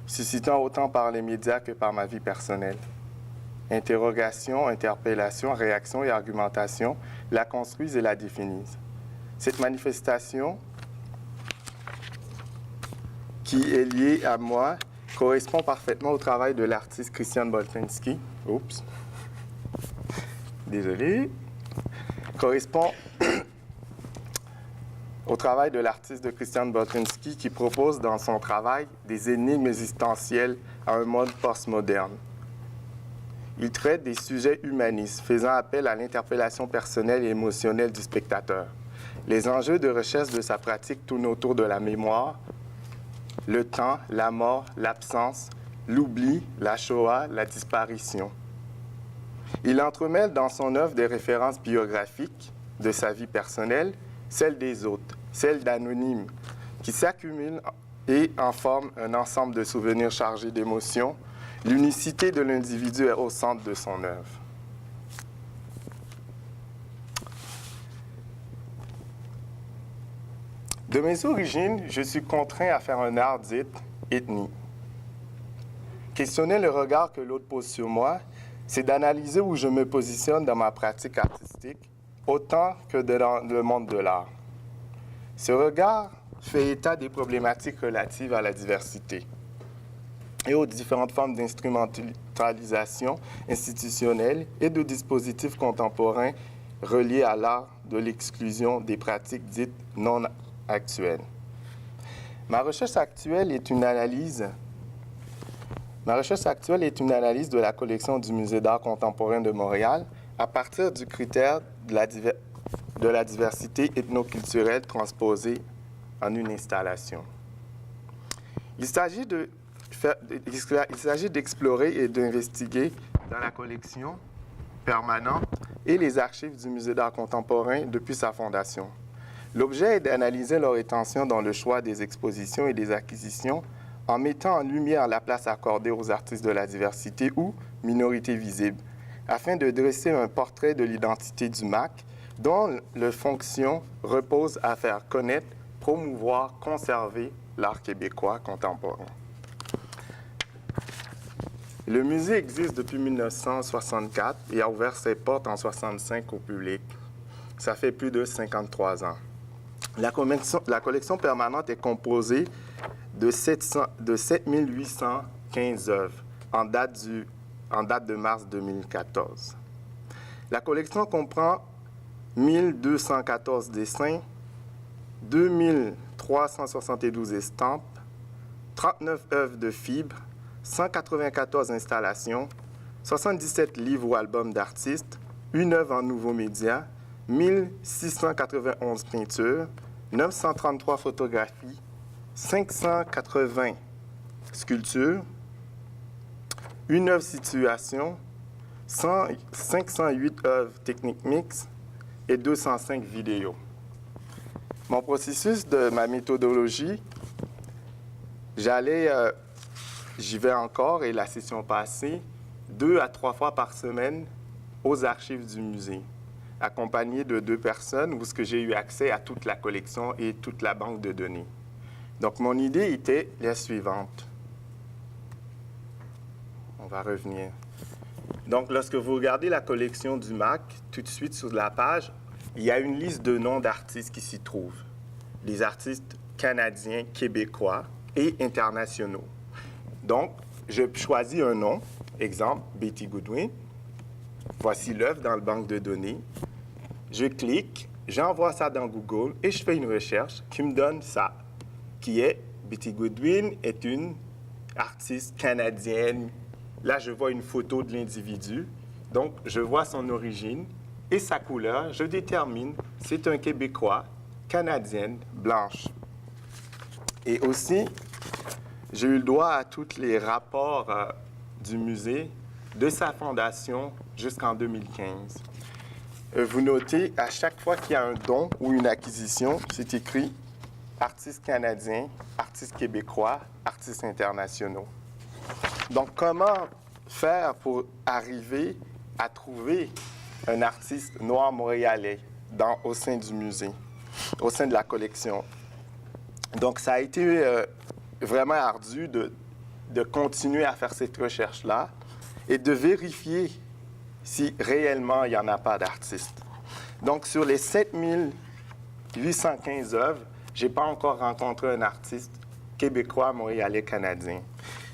suscitant autant par les médias que par ma vie personnelle. interrogation, interpellation, réaction et argumentation, la construisent et la définissent. Cette manifestation, qui est liée à moi, correspond parfaitement au travail de l'artiste Christian Boltanski. Oups. Désolé. Correspond au travail de l'artiste de Christian Boltanski qui propose dans son travail des énigmes existentielles à un mode postmoderne. Il traite des sujets humanistes, faisant appel à l'interpellation personnelle et émotionnelle du spectateur. Les enjeux de recherche de sa pratique tournent autour de la mémoire, le temps, la mort, l'absence, l'oubli, la Shoah, la disparition. Il entremêle dans son œuvre des références biographiques de sa vie personnelle, celles des autres, celles d'anonymes, qui s'accumulent et en forment un ensemble de souvenirs chargés d'émotions. L'unicité de l'individu est au centre de son œuvre. De mes origines, je suis contraint à faire un art dit ethnie. Questionner le regard que l'autre pose sur moi, c'est d'analyser où je me positionne dans ma pratique artistique, autant que dans le monde de l'art. Ce regard fait état des problématiques relatives à la diversité et aux différentes formes d'instrumentalisation institutionnelle et de dispositifs contemporains reliés à l'art de l'exclusion des pratiques dites non actuelles. Ma recherche actuelle est une analyse de la collection du Musée d'art contemporain de Montréal à partir du critère de la diversité ethnoculturelle transposée en une installation. Il s'agit d'explorer et d'investiguer dans la collection permanente et les archives du Musée d'art contemporain depuis sa fondation. L'objet est d'analyser leur intention dans le choix des expositions et des acquisitions en mettant en lumière la place accordée aux artistes de la diversité ou minorités visibles, afin de dresser un portrait de l'identité du MAC dont la fonction repose à faire connaître, promouvoir, conserver l'art québécois contemporain. Le musée existe depuis 1964 et a ouvert ses portes en 1965 au public. Ça fait plus de 53 ans. La collection permanente est composée de 7815 œuvres en date de mars 2014. La collection comprend 1214 dessins, 2372 estampes, 39 œuvres de fibres, 194 installations, 77 livres ou albums d'artistes, une œuvre en nouveaux médias, 1691 peintures, 933 photographies, 580 sculptures, une œuvre situation, 508 œuvres techniques mixtes et 205 vidéos. Mon processus de ma méthodologie, j'y vais encore et la session passée, 2 à 3 fois par semaine aux archives du musée, accompagné de 2 personnes où j'ai eu accès à toute la collection et toute la banque de données. Donc, mon idée était la suivante. On va revenir. Donc, lorsque vous regardez la collection du MAC, tout de suite sur la page, il y a une liste de noms d'artistes qui s'y trouvent. Les artistes canadiens, québécois et internationaux. Donc, je choisis un nom, exemple, Betty Goodwin. Voici l'œuvre dans le banque de données. Je clique, j'envoie ça dans Google et je fais une recherche qui me donne ça, qui est Betty Goodwin est une artiste canadienne. Là, je vois une photo de l'individu. Donc, je vois son origine et sa couleur. Je détermine, c'est un Québécois, canadienne, blanche. Et aussi, j'ai eu le droit à tous les rapports du musée de sa fondation jusqu'en 2015. Vous notez, à chaque fois qu'il y a un don ou une acquisition, c'est écrit artistes canadiens, artistes québécois, artistes internationaux. Donc, comment faire pour arriver à trouver un artiste noir montréalais au sein du musée, au sein de la collection? Donc, ça a été vraiment ardu de continuer à faire cette recherche-là. et de vérifier si réellement il n'y en a pas d'artistes. Donc, sur les 7815 œuvres, je n'ai pas encore rencontré un artiste québécois, montréalais, canadien.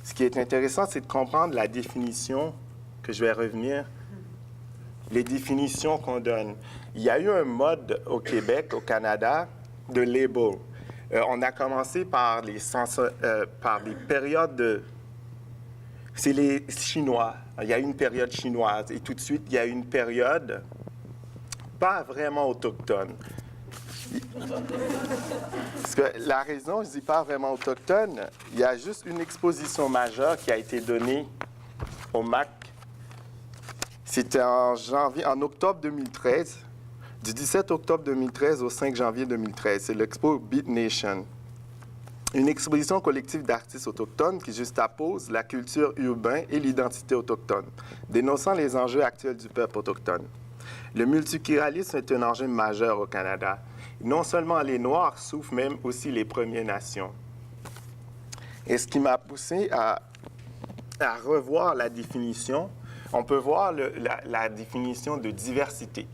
Ce qui est intéressant, c'est de comprendre la définition, que je vais revenir, les définitions qu'on donne. Il y a eu un mode au Québec, au Canada, de label. On a commencé par les périodes de... C'est les Chinois. Il y a eu une période chinoise et tout de suite, il y a eu une période pas vraiment autochtone. Parce que la raison, je ne dis pas vraiment autochtone, il y a juste une exposition majeure qui a été donnée au MAC. C'était en octobre 2013, du 17 octobre 2013 au 5 janvier 2013. C'est l'expo Beat Nation. Une exposition collective d'artistes autochtones qui juxtapose la culture urbaine et l'identité autochtone, dénonçant les enjeux actuels du peuple autochtone. Le multiculturalisme est un enjeu majeur au Canada. Non seulement les Noirs souffrent, même aussi les Premières Nations. Et ce qui m'a poussé à revoir la définition, on peut voir la définition de diversité.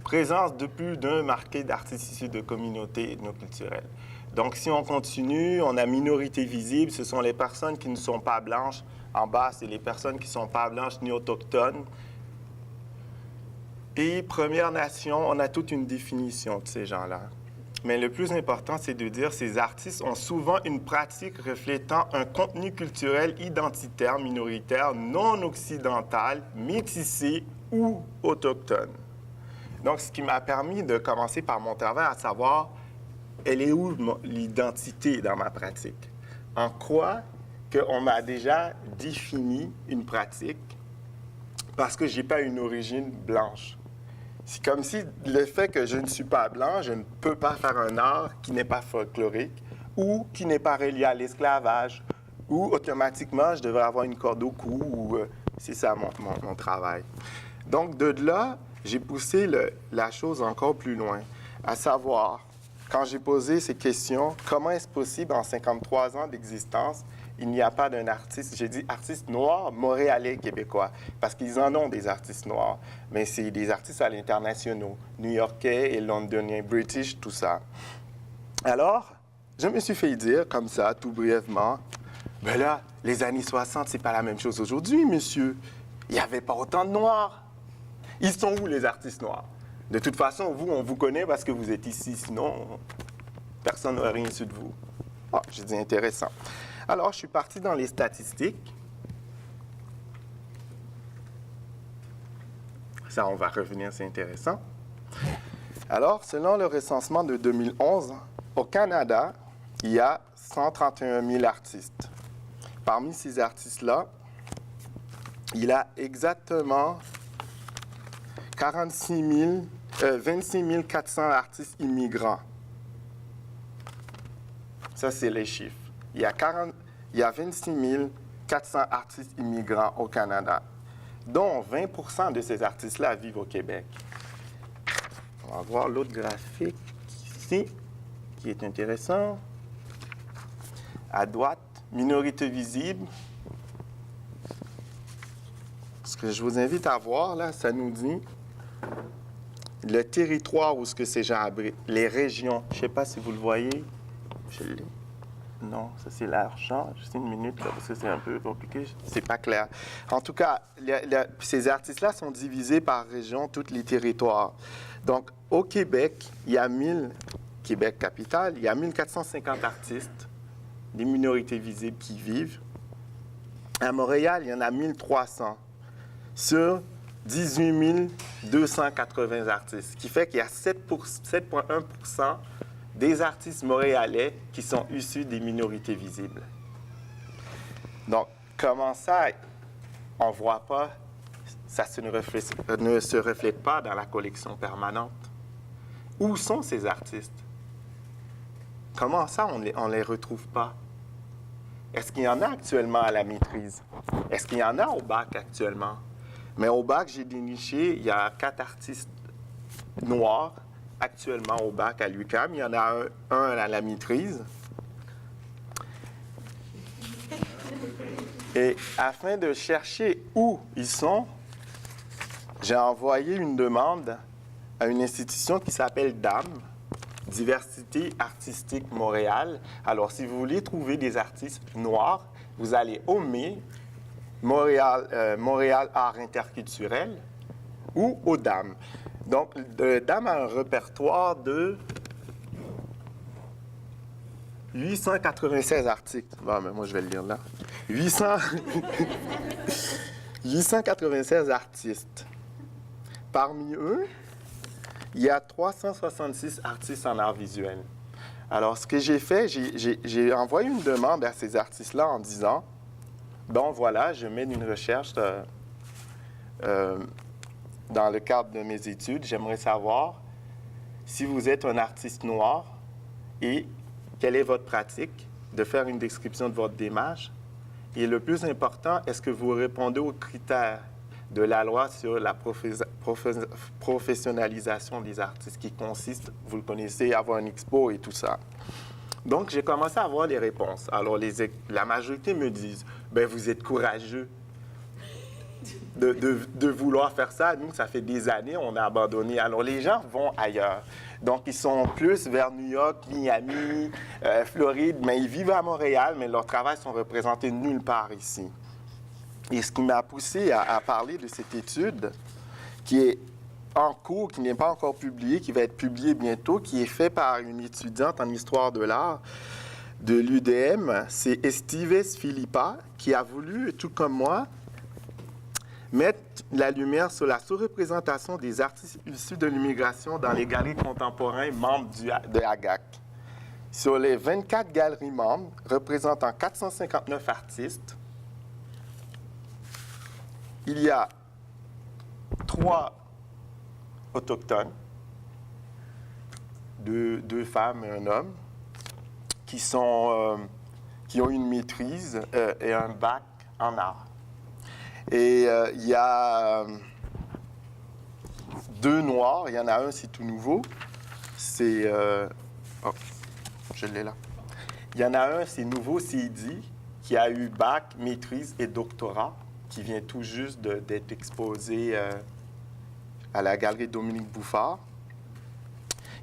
Présence de plus d'un marqué d'artistes issus de communautés ethnoculturelles. Donc, si on continue, on a minorité visible, ce sont les personnes qui ne sont pas blanches. En bas, c'est les personnes qui ne sont pas blanches ni autochtones. Et Première Nation, on a toute une définition de ces gens-là. Mais le plus important, c'est de dire que ces artistes ont souvent une pratique reflétant un contenu culturel identitaire, minoritaire, non occidental, métissé ou autochtone. Donc, ce qui m'a permis de commencer par mon travail à savoir, elle est où l'identité dans ma pratique? En quoi qu'on m'a déjà défini une pratique parce que je n'ai pas une origine blanche. C'est comme si le fait que je ne suis pas blanc, je ne peux pas faire un art qui n'est pas folklorique ou qui n'est pas relié à l'esclavage ou automatiquement je devrais avoir une corde au cou ou c'est ça mon travail. Donc, de là, j'ai poussé la chose encore plus loin, à savoir, quand j'ai posé ces questions, comment est-ce possible, en 53 ans d'existence, il n'y a pas d'un artiste, j'ai dit artiste noir, montréalais, québécois, parce qu'ils en ont des artistes noirs, mais c'est des artistes à l'international, new-yorkais et londoniens, british, tout ça. Alors, je me suis fait dire, comme ça, tout brièvement, ben là, les années 60, c'est pas la même chose aujourd'hui, monsieur. Il n'y avait pas autant de noirs. Ils sont où, les artistes noirs? De toute façon, vous, on vous connaît parce que vous êtes ici. Sinon, personne n'aurait rien su de vous. Ah, j'ai dit intéressant. Alors, je suis parti dans les statistiques. Ça, on va revenir, c'est intéressant. Alors, selon le recensement de 2011, au Canada, il y a 131 000 artistes. Parmi ces artistes-là, il y a exactement 26 400 artistes immigrants. Ça, c'est les chiffres. Il y a 26 400 artistes immigrants au Canada, dont 20 de ces artistes-là vivent au Québec. On va voir l'autre graphique ici, qui est intéressant. À droite, minorité visible. Ce que je vous invite à voir, là, ça nous dit le territoire où ce que ces gens abritent, les régions. Je ne sais pas si vous le voyez. Je l'ai. Non, ça c'est l'argent. Juste une minute, là, parce que c'est un peu compliqué. C'est pas clair. En tout cas, ces artistes-là sont divisés par région, tous les territoires. Donc, au Québec, il y a Québec capitale, il y a 1450 artistes, des minorités visibles qui vivent. À Montréal, il y en a 1300 sur 18 280 artistes, ce qui fait qu'il y a 7,1 % des artistes montréalais qui sont issus des minorités visibles. Donc, comment ça, on ne voit pas, ça ne se reflète pas dans la collection permanente? Où sont ces artistes? Comment ça, on ne les retrouve pas? Est-ce qu'il y en a actuellement à la maîtrise? Est-ce qu'il y en a au bac actuellement? Mais au bac, j'ai déniché, il y a 4 artistes noirs actuellement au bac à l'UQAM. Il y en a un à la maîtrise. Et afin de chercher où ils sont, j'ai envoyé une demande à une institution qui s'appelle DAM, Diversité Artistique Montréal. Alors, si vous voulez trouver des artistes noirs, vous allez au MAI, Montréal Art Interculturel, ou au DAM. Donc, le DAM a un répertoire de 896 articles. Bon, mais moi, je vais le lire là. 896 artistes. Parmi eux, il y a 366 artistes en art visuel. Alors, ce que j'ai fait, j'ai envoyé une demande à ces artistes-là en disant, bon, voilà, je mène une recherche dans le cadre de mes études. J'aimerais savoir si vous êtes un artiste noir et quelle est votre pratique, de faire une description de votre démarche. Et le plus important, est-ce que vous répondez aux critères de la loi sur la professionnalisation des artistes qui consiste, vous le connaissez, à avoir une expo et tout ça. Donc, j'ai commencé à avoir des réponses. Alors, la majorité me disent, ben vous êtes courageux de vouloir faire ça. Nous, ça fait des années, on a abandonné. Alors, les gens vont ailleurs. Donc, ils sont plus vers New York, Miami, Floride, mais ils vivent à Montréal, mais leurs travaux sont représentés nulle part ici. Et ce qui m'a poussé à parler de cette étude, qui est en cours, qui n'est pas encore publiée, qui va être publiée bientôt, qui est faite par une étudiante en histoire de l'art de l'UDM, c'est Estives Philippa, qui a voulu, tout comme moi, mettre la lumière sur la sous-représentation des artistes issus de l'immigration dans les galeries contemporaines membres de AGAC. Sur les 24 galeries membres, représentant 459 artistes, il y a 3 autochtones, deux femmes et un homme, qui ont une maîtrise et un bac en art. Et il y a 2 noirs, il y en a un, c'est tout nouveau, c'est... oh, je l'ai là. Il y en a un, c'est nouveau, c'est Idi, qui a eu bac, maîtrise et doctorat, qui vient tout juste d'être exposé à la galerie Dominique Bouffard.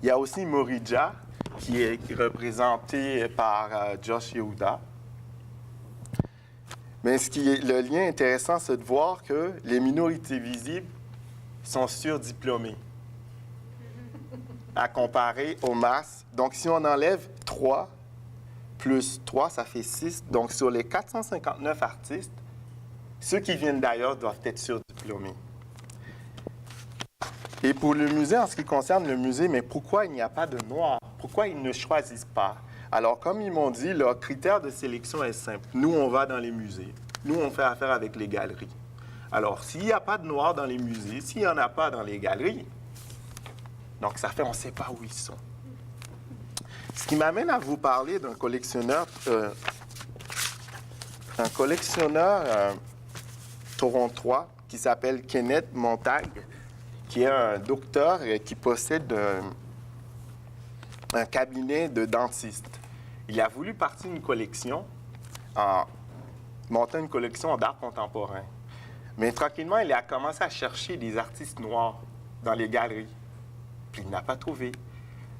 Il y a aussi Morija, qui est représenté par Josh Yehuda. Mais le lien intéressant, c'est de voir que les minorités visibles sont surdiplômées à comparer aux masses. Donc, si on enlève 3 plus 3, ça fait 6. Donc, sur les 459 artistes, ceux qui viennent d'ailleurs doivent être surdiplômés. Et pour le musée, en ce qui concerne le musée, mais pourquoi il n'y a pas de Noirs? Pourquoi ils ne choisissent pas? Alors, comme ils m'ont dit, leur critère de sélection est simple. Nous, on va dans les musées. Nous, on fait affaire avec les galeries. Alors, s'il n'y a pas de Noirs dans les musées, s'il n'y en a pas dans les galeries, donc ça fait on ne sait pas où ils sont. Ce qui m'amène à vous parler d'un collectionneur torontois qui s'appelle Kenneth Montag, qui est un docteur qui possède un cabinet de dentiste. Il a voulu partir une collection, monter une collection d'art contemporain. Mais tranquillement, il a commencé à chercher des artistes noirs dans les galeries. Puis il n'a pas trouvé.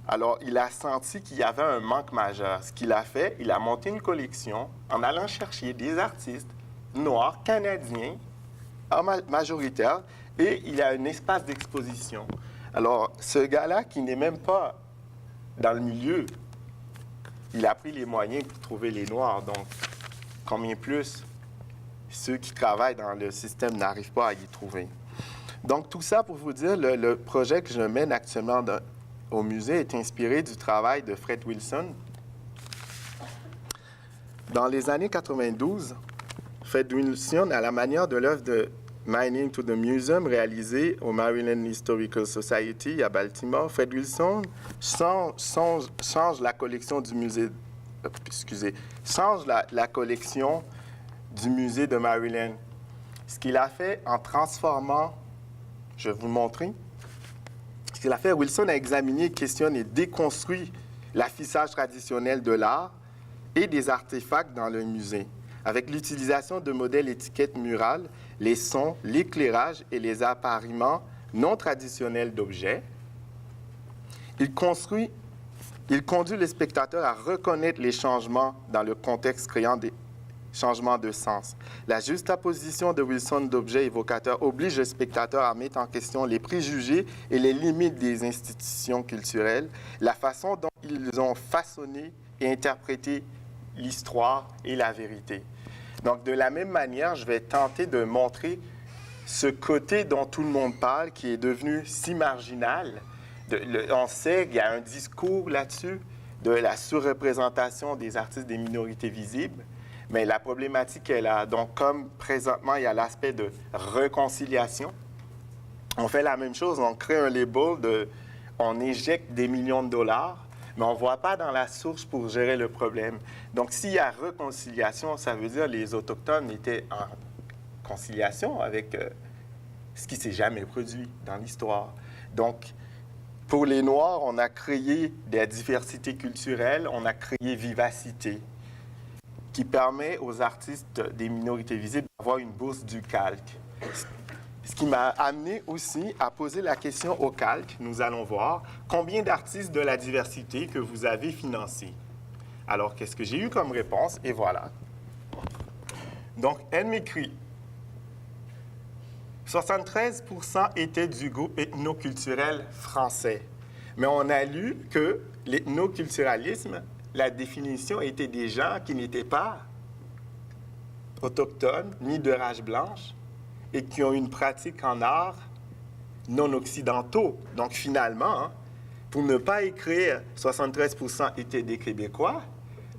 Alors, il a senti qu'il y avait un manque majeur. Ce qu'il a fait, il a monté une collection en allant chercher des artistes noirs, canadiens, majoritaires, et il a un espace d'exposition. Alors, ce gars-là, qui n'est même pas dans le milieu, il a pris les moyens pour trouver les Noirs. Donc, combien plus ceux qui travaillent dans le système n'arrivent pas à y trouver. Donc, tout ça pour vous dire, le projet que je mène actuellement au musée est inspiré du travail de Fred Wilson. Dans les années 92, Fred Wilson, à la manière de l'œuvre de Mining to the Museum réalisée au Maryland Historical Society à Baltimore, Fred Wilson change la collection du musée, change la collection du musée de Maryland. Ce qu'il a fait en transformant, je vais vous le montrer, ce qu'il a fait, Wilson a examiné, questionné et déconstruit l'affichage traditionnel de l'art et des artefacts dans le musée. avec l'utilisation de modèles étiquettes murales, les sons, l'éclairage et les appariements non traditionnels d'objets. Il conduit les spectateurs à reconnaître les changements dans le contexte, créant des changements de sens. La juxtaposition de Wilson d'objets évocateurs oblige le spectateur à mettre en question les préjugés et les limites des institutions culturelles, la façon dont ils ont façonné et interprété l'histoire et la vérité. Donc, de la même manière, je vais tenter de montrer ce côté dont tout le monde parle, qui est devenu si marginal. On sait qu'il y a un discours là-dessus de la surreprésentation des artistes des minorités visibles, mais la problématique est là. Donc, comme présentement, il y a l'aspect de réconciliation, on fait la même chose, on crée un label, on éjecte des millions de dollars, mais on ne voit pas dans la source pour gérer le problème. Donc, s'il y a réconciliation, ça veut dire que les Autochtones étaient en conciliation avec ce qui ne s'est jamais produit dans l'histoire. Donc, pour les Noirs, on a créé des diversités culturelles, on a créé vivacité, qui permet aux artistes des minorités visibles d'avoir une bourse du calque. Ce qui m'a amené aussi à poser la question au calque. Nous allons voir combien d'artistes de la diversité que vous avez financés. Alors, qu'est-ce que j'ai eu comme réponse? Et voilà. Donc, elle m'écrit 73% étaient du groupe ethnoculturel français. Mais on a lu que l'ethnoculturalisme, la définition était des gens qui n'étaient pas autochtones ni de race blanche et qui ont une pratique en art non occidentaux. Donc, finalement, pour ne pas écrire 73% étaient des Québécois,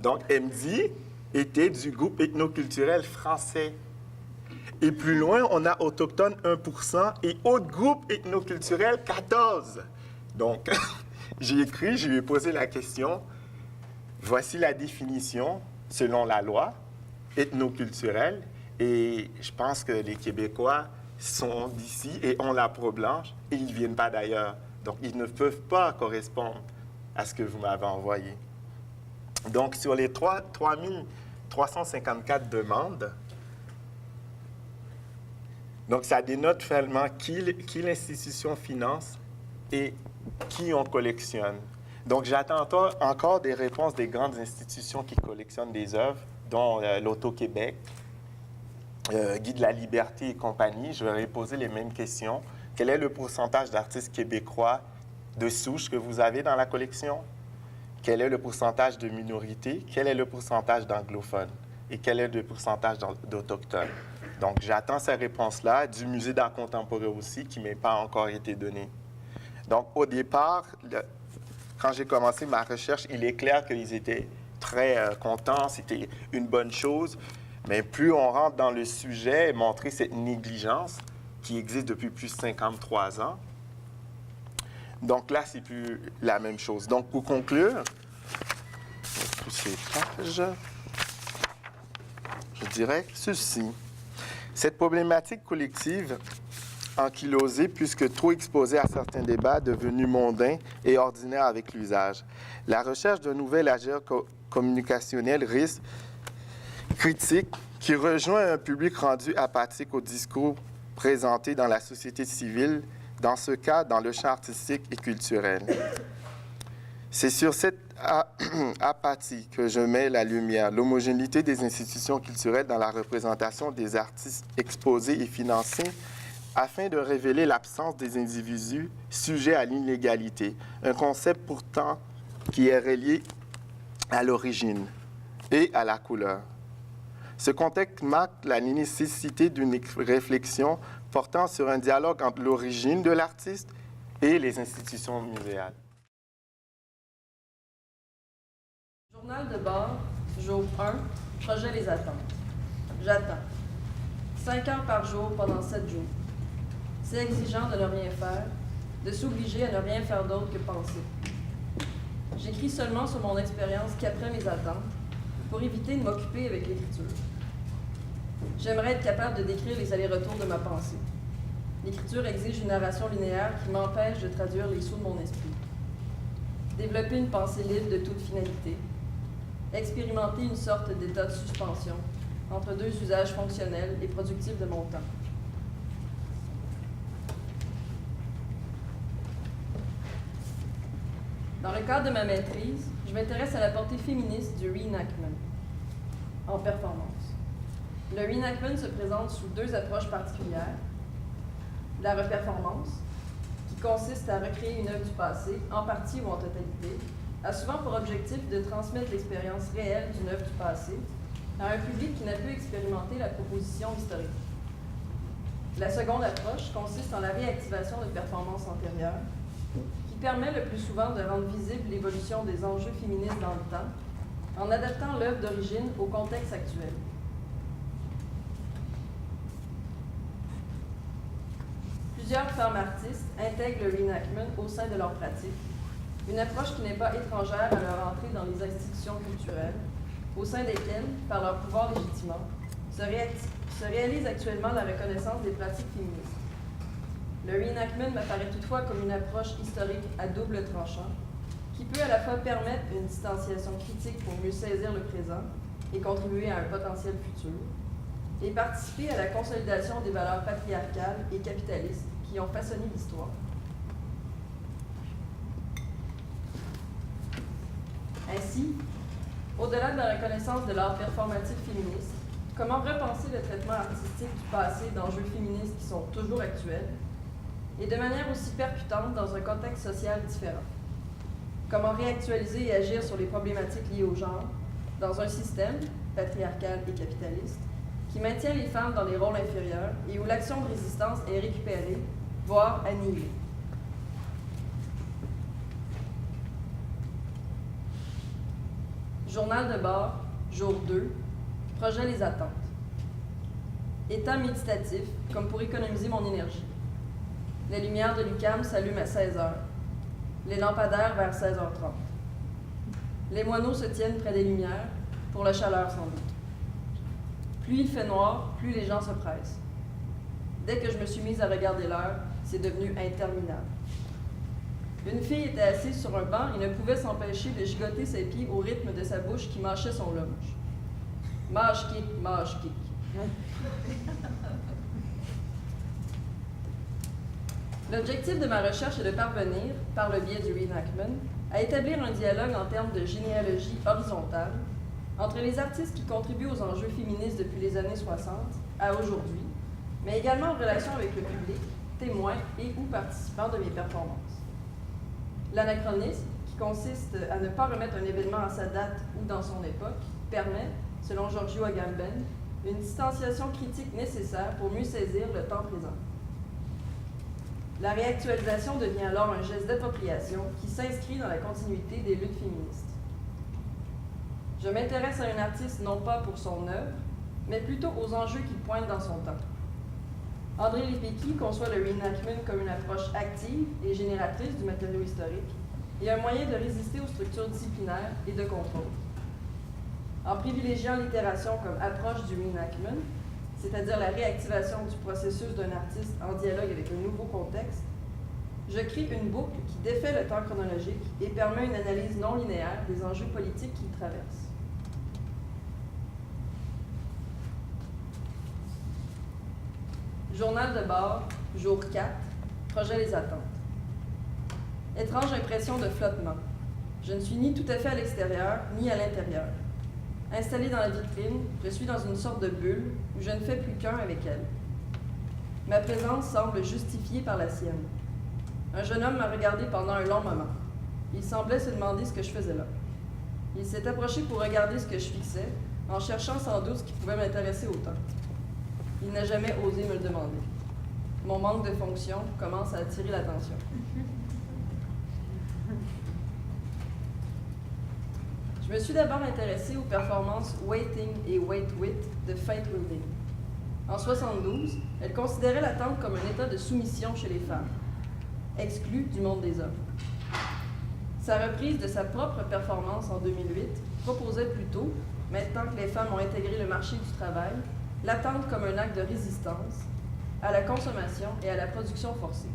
donc MD était du groupe ethnoculturel français. Et plus loin, on a autochtones 1% et autres groupes ethnoculturels 14%. Donc, j'ai écrit, je lui ai posé la question, voici la définition selon la loi ethnoculturelle. Et je pense que les Québécois sont d'ici et ont la peau blanche et ils ne viennent pas d'ailleurs. Donc, ils ne peuvent pas correspondre à ce que vous m'avez envoyé. Donc, sur les 3354 demandes, donc ça dénote finalement qui l'institution finance et qui on collectionne. Donc, j'attends encore des réponses des grandes institutions qui collectionnent des œuvres, dont l'Auto-Québec, Guy de la Liberté et compagnie. Je vais poser les mêmes questions. Quel est le pourcentage d'artistes québécois de souche que vous avez dans la collection? Quel est le pourcentage de minorités? Quel est le pourcentage d'anglophones? Et quel est le pourcentage d'autochtones? Donc, j'attends ces réponses-là, du Musée d'art contemporain aussi, qui ne m'est pas encore été donné. Donc, au départ, quand j'ai commencé ma recherche, il est clair qu'ils étaient très contents, c'était une bonne chose. Mais plus on rentre dans le sujet et montrer cette négligence qui existe depuis plus de 53 ans, donc là, c'est plus la même chose. Donc, pour conclure, tous ces pages, je dirais ceci. Cette problématique collective ankylosée, puisque trop exposée à certains débats devenus mondains et ordinaires avec l'usage. La recherche d'un nouvel agent communicationnel risque critique qui rejoint un public rendu apathique au discours présenté dans la société civile, dans ce cas, dans le champ artistique et culturel. C'est sur cette apathie que je mets la lumière, l'homogénéité des institutions culturelles dans la représentation des artistes exposés et financés, afin de révéler l'absence des individus sujets à l'inégalité, un concept pourtant qui est relié à l'origine et à la couleur. Ce contexte marque la nécessité d'une réflexion portant sur un dialogue entre l'origine de l'artiste et les institutions muséales. Journal de bord, jour 1, projet Les Attentes. J'attends. 5 heures par jour pendant 7 jours. C'est exigeant de ne rien faire, de s'obliger à ne rien faire d'autre que penser. J'écris seulement sur mon expérience qu'après mes attentes, pour éviter de m'occuper avec l'écriture. J'aimerais être capable de décrire les allers-retours de ma pensée. L'écriture exige une narration linéaire qui m'empêche de traduire les sauts de mon esprit. Développer une pensée libre de toute finalité. Expérimenter une sorte d'état de suspension entre deux usages fonctionnels et productifs de mon temps. Dans le cadre de ma maîtrise, je m'intéresse à la portée féministe du reenactment en performance. Le reenactment se présente sous deux approches particulières. La reperformance, qui consiste à recréer une œuvre du passé, en partie ou en totalité, a souvent pour objectif de transmettre l'expérience réelle d'une œuvre du passé à un public qui n'a pu expérimenter la proposition historique. La seconde approche consiste en la réactivation de performances antérieures, qui permet le plus souvent de rendre visible l'évolution des enjeux féministes dans le temps, en adaptant l'œuvre d'origine au contexte actuel. Plusieurs femmes artistes intègrent le reenactment au sein de leur pratique, une approche qui n'est pas étrangère à leur entrée dans les institutions culturelles, au sein desquelles, par leur pouvoir légitimant, se réalise actuellement la reconnaissance des pratiques féministes. Le reenactment m'apparaît toutefois comme une approche historique à double tranchant, qui peut à la fois permettre une distanciation critique pour mieux saisir le présent et contribuer à un potentiel futur, et participer à la consolidation des valeurs patriarcales et capitalistes qui ont façonné l'histoire. Ainsi, au-delà de la reconnaissance de l'art performatif féministe, comment repenser le traitement artistique du passé d'enjeux féministes qui sont toujours actuels, et de manière aussi percutante dans un contexte social différent? Comment réactualiser et agir sur les problématiques liées au genre dans un système, patriarcal et capitaliste, qui maintient les femmes dans des rôles inférieurs et où l'action de résistance est récupérée, voire annihilée. Journal de bord, jour 2, projet Les Attentes. État méditatif, comme pour économiser mon énergie. Les lumières de l'UQAM s'allument à 16h. Les lampadaires vers 16h30. Les moineaux se tiennent près des lumières, pour la chaleur sans doute. Plus il fait noir, plus les gens se pressent. Dès que je me suis mise à regarder l'heure, c'est devenu interminable. Une fille était assise sur un banc et ne pouvait s'empêcher de gigoter ses pieds au rythme de sa bouche qui mâchait son lunch. Mâche kick, mâche kick. L'objectif de ma recherche est de parvenir, par le biais du reenactment, à établir un dialogue en termes de généalogie horizontale entre les artistes qui contribuent aux enjeux féministes depuis les années 60 à aujourd'hui, mais également en relation avec le public, témoins et ou participants de mes performances. L'anachronisme, qui consiste à ne pas remettre un événement à sa date ou dans son époque, permet, selon Giorgio Agamben, une distanciation critique nécessaire pour mieux saisir le temps présent. La réactualisation devient alors un geste d'appropriation qui s'inscrit dans la continuité des luttes féministes. Je m'intéresse à un artiste non pas pour son œuvre, mais plutôt aux enjeux qu'il pointe dans son temps. André Lepecki conçoit le reenactment comme une approche active et génératrice du matériau historique et un moyen de résister aux structures disciplinaires et de contrôle. En privilégiant l'itération comme approche du reenactment, c'est-à-dire la réactivation du processus d'un artiste en dialogue avec un nouveau contexte, je crée une boucle qui défait le temps chronologique et permet une analyse non linéaire des enjeux politiques qu'il traverse. Journal de bord, jour 4, projet Les Attentes. Étrange impression de flottement. Je ne suis ni tout à fait à l'extérieur, ni à l'intérieur. Installée dans la vitrine, je suis dans une sorte de bulle où je ne fais plus qu'un avec elle. Ma présence semble justifiée par la sienne. Un jeune homme m'a regardé pendant un long moment. Il semblait se demander ce que je faisais là. Il s'est approché pour regarder ce que je fixais, en cherchant sans doute ce qui pouvait m'intéresser autant. Il n'a jamais osé me le demander. Mon manque de fonction commence à attirer l'attention. Je me suis d'abord intéressée aux performances Waiting et Wait With de Faith Wilding. En 1972, elle considérait l'attente comme un état de soumission chez les femmes, exclues du monde des hommes. Sa reprise de sa propre performance en 2008 proposait plutôt, maintenant que les femmes ont intégré le marché du travail, l'attente comme un acte de résistance à la consommation et à la production forcée.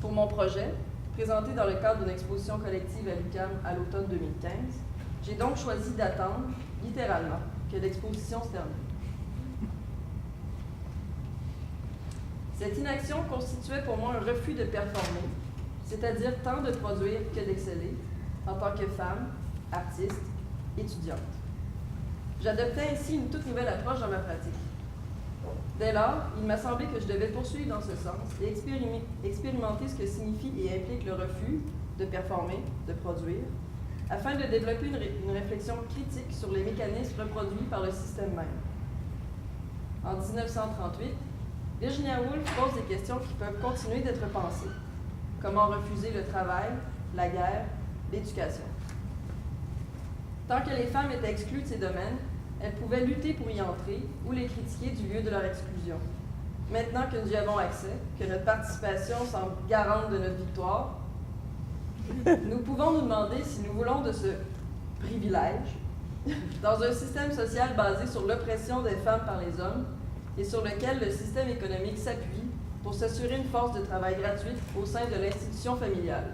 Pour mon projet, présenté dans le cadre d'une exposition collective à l'UQAM à l'automne 2015, j'ai donc choisi d'attendre, littéralement, que l'exposition se termine. Cette inaction constituait pour moi un refus de performer, c'est-à-dire tant de produire que d'exceller, en tant que femme, artiste, étudiante. J'adoptais ainsi une toute nouvelle approche dans ma pratique. Dès lors, il m'a semblé que je devais poursuivre dans ce sens et expérimenter ce que signifie et implique le refus de performer, de produire, afin de développer une réflexion critique sur les mécanismes reproduits par le système même. En 1938, Virginia Woolf pose des questions qui peuvent continuer d'être pensées. Comment refuser le travail, la guerre, l'éducation? Tant que les femmes étaient exclues de ces domaines, elles pouvaient lutter pour y entrer ou les critiquer du lieu de leur exclusion. Maintenant que nous y avons accès, que notre participation semble garante de notre victoire, nous pouvons nous demander si nous voulons de ce privilège dans un système social basé sur l'oppression des femmes par les hommes et sur lequel le système économique s'appuie pour s'assurer une force de travail gratuite au sein de l'institution familiale.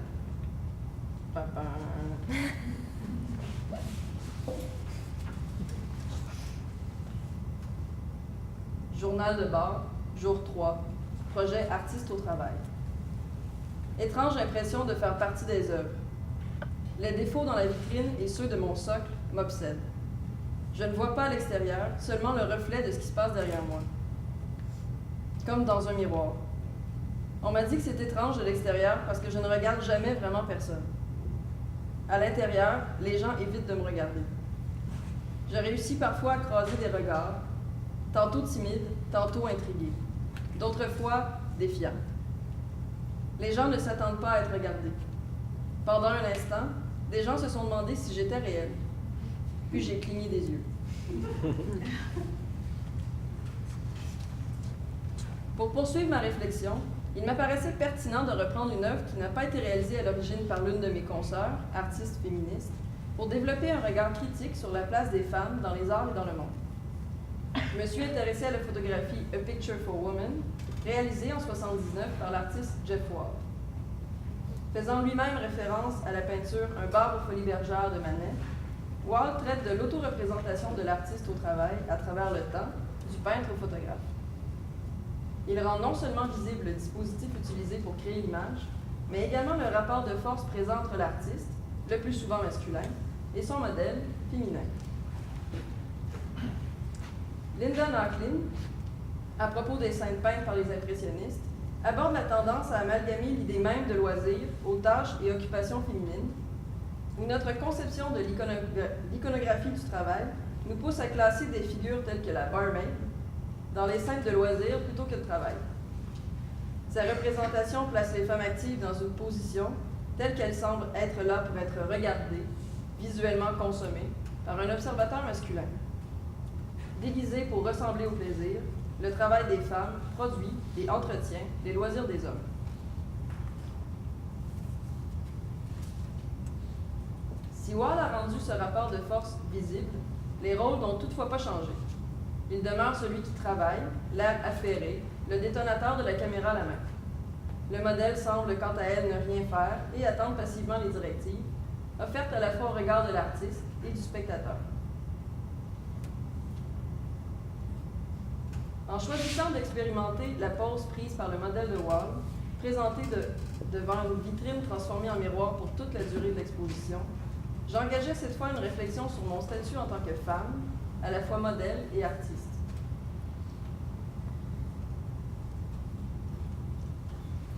Journal de bord, jour 3, projet Artiste au travail. Étrange impression de faire partie des œuvres. Les défauts dans la vitrine et ceux de mon socle m'obsèdent. Je ne vois pas à l'extérieur, seulement le reflet de ce qui se passe derrière moi. Comme dans un miroir. On m'a dit que c'est étrange de l'extérieur parce que je ne regarde jamais vraiment personne. À l'intérieur, les gens évitent de me regarder. Je réussis parfois à croiser des regards, tantôt timides, tantôt intrigués, d'autres fois défiants. Les gens ne s'attendent pas à être regardés. Pendant un instant, des gens se sont demandé si j'étais réelle. Puis j'ai cligné des yeux. Pour poursuivre ma réflexion, il m'apparaissait pertinent de reprendre une œuvre qui n'a pas été réalisée à l'origine par l'une de mes consoeurs, artistes féministes, pour développer un regard critique sur la place des femmes dans les arts et dans le monde. Je me suis intéressée à la photographie A Picture for Women, réalisée en 1979 par l'artiste Jeff Wall. Faisant lui-même référence à la peinture Un bar aux folies bergères de Manet, Wall traite de l'autoreprésentation de l'artiste au travail à travers le temps, du peintre au photographe. Il rend non seulement visible le dispositif utilisé pour créer l'image, mais également le rapport de force présent entre l'artiste, le plus souvent masculin, et son modèle, féminin. Linda Nochlin, à propos des scènes peintes par les impressionnistes, aborde la tendance à amalgamer l'idée même de loisir aux tâches et occupations féminines, où notre conception de l'iconographie du travail nous pousse à classer des figures telles que la barmaid dans les scènes de loisirs plutôt que de travail. Sa représentation place les femmes actives dans une position telle qu'elle semble être là pour être regardée, visuellement consommée, par un observateur masculin. Déguisé pour ressembler au plaisir, le travail des femmes produit et entretient les loisirs des hommes. Si Wall a rendu ce rapport de force visible, les rôles n'ont toutefois pas changé. Il demeure celui qui travaille, l'air affairé, le détonateur de la caméra à la main. Le modèle semble quant à elle ne rien faire et attendre passivement les directives, offertes à la fois au regard de l'artiste et du spectateur. En choisissant d'expérimenter la pose prise par le modèle de Wall, présenté devant une vitrine transformée en miroir pour toute la durée de l'exposition, j'engageais cette fois une réflexion sur mon statut en tant que femme, à la fois modèle et artiste.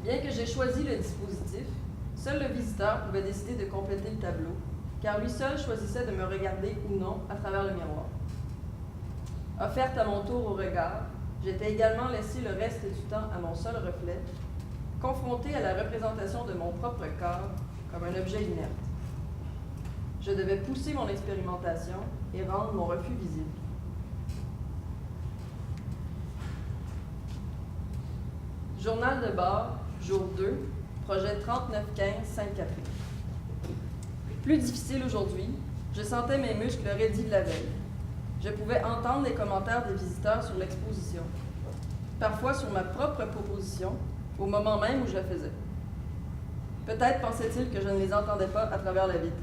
Bien que j'ai choisi le dispositif, seul le visiteur pouvait décider de compléter le tableau, car lui seul choisissait de me regarder ou non à travers le miroir. Offerte à mon tour au regard, j'étais également laissé le reste du temps à mon seul reflet, confronté à la représentation de mon propre corps comme un objet inerte. Je devais pousser mon expérimentation et rendre mon refus visible. Journal de bord, jour 2, projet 3915 Sainte-Catherine. Plus difficile aujourd'hui, je sentais mes muscles raidis de la veille. Je pouvais entendre les commentaires des visiteurs sur l'exposition, parfois sur ma propre proposition, au moment même où je la faisais. Peut-être pensait-il que je ne les entendais pas à travers la vitre.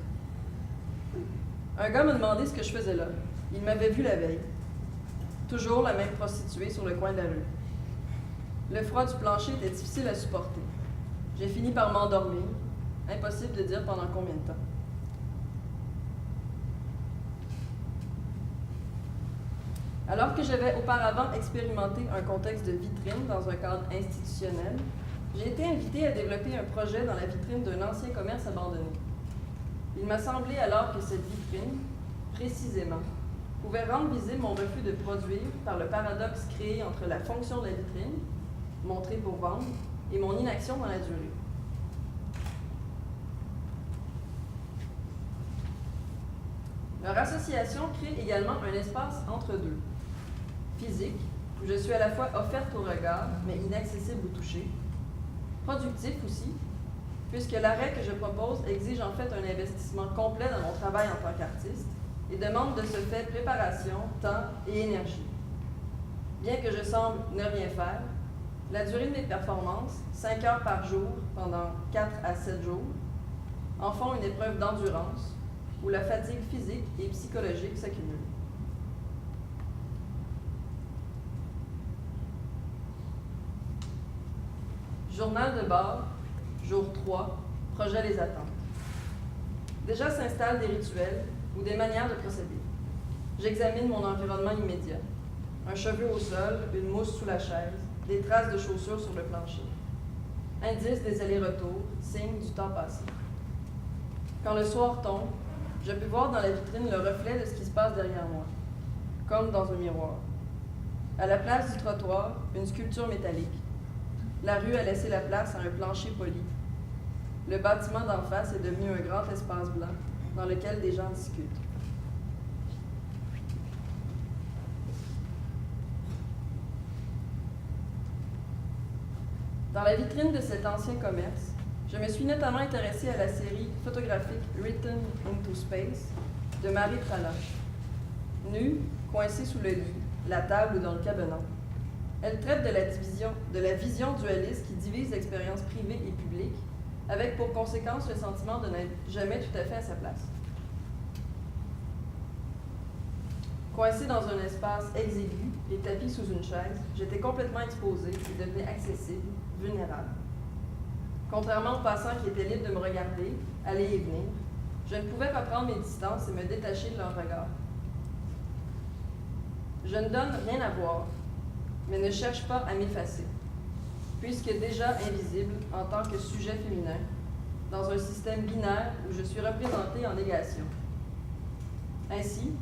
Un gars m'a demandé ce que je faisais là. Il m'avait vu la veille. Toujours la même prostituée sur le coin de la rue. Le froid du plancher était difficile à supporter. J'ai fini par m'endormir. Impossible de dire pendant combien de temps. Alors que j'avais auparavant expérimenté un contexte de vitrine dans un cadre institutionnel, j'ai été invitée à développer un projet dans la vitrine d'un ancien commerce abandonné. Il m'a semblé alors que cette vitrine, précisément, pouvait rendre visible mon refus de produire par le paradoxe créé entre la fonction de la vitrine, montrer pour vendre, et mon inaction dans la durée. Leur association crée également un espace entre deux. Physique, où je suis à la fois offerte au regard, mais inaccessible au toucher. Productif aussi, puisque l'arrêt que je propose exige en fait un investissement complet dans mon travail en tant qu'artiste et demande de ce fait préparation, temps et énergie. Bien que je semble ne rien faire, la durée de mes performances, 5 heures par jour pendant 4 à 7 jours, en font une épreuve d'endurance où la fatigue physique et psychologique s'accumule. Journal de bord, jour 3, projet Les Attentes. Déjà s'installent des rituels ou des manières de procéder. J'examine mon environnement immédiat. Un cheveu au sol, une mousse sous la chaise, des traces de chaussures sur le plancher. Indice des allers-retours, signe du temps passé. Quand le soir tombe, je peux voir dans la vitrine le reflet de ce qui se passe derrière moi, comme dans un miroir. À la place du trottoir, une sculpture métallique. La rue a laissé la place à un plancher poli. Le bâtiment d'en face est devenu un grand espace blanc dans lequel des gens discutent. Dans la vitrine de cet ancien commerce, je me suis notamment intéressée à la série photographique Written into Space de Marie Tralache. Nue, coincée sous le lit, la table ou dans le cabanon, elle traite de la vision dualiste qui divise l'expérience privée et publique, avec pour conséquence le sentiment de n'être jamais tout à fait à sa place. Coincée dans un espace exigu et tapie sous une chaise, j'étais complètement exposée et devenais accessible, vulnérable. Contrairement aux passants qui étaient libres de me regarder, aller et venir, je ne pouvais pas prendre mes distances et me détacher de leur regard. Je ne donne rien à voir, mais ne cherche pas à m'effacer, puisque déjà invisible en tant que sujet féminin, dans un système binaire où je suis représentée en négation. Ainsi,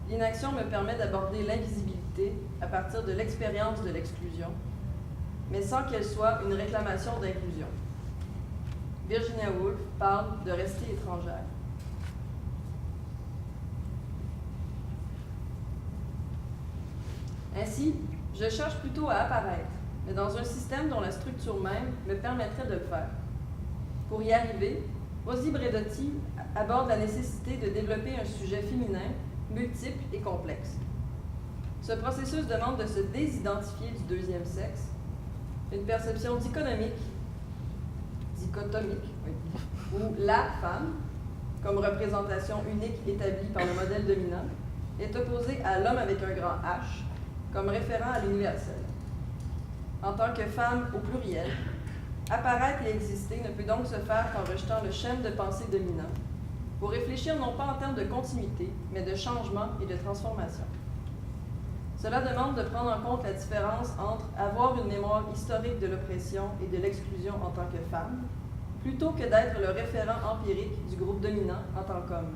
l'inaction me permet d'aborder l'invisibilité à partir de l'expérience de l'exclusion, mais sans qu'elle soit une réclamation d'inclusion. Virginia Woolf parle de rester étrangère. Ainsi, je cherche plutôt à apparaître, mais dans un système dont la structure même me permettrait de le faire. Pour y arriver, Rosie Braidotti aborde la nécessité de développer un sujet féminin, multiple et complexe. Ce processus demande de se désidentifier du deuxième sexe, une perception dichotomique, où la femme, comme représentation unique établie par le modèle dominant, est opposée à l'homme avec un grand H, comme référent à l'universel. En tant que femme au pluriel, apparaître et exister ne peut donc se faire qu'en rejetant le schème de pensée dominant, pour réfléchir non pas en termes de continuité, mais de changement et de transformation. Cela demande de prendre en compte la différence entre avoir une mémoire historique de l'oppression et de l'exclusion en tant que femme, plutôt que d'être le référent empirique du groupe dominant en tant qu'homme.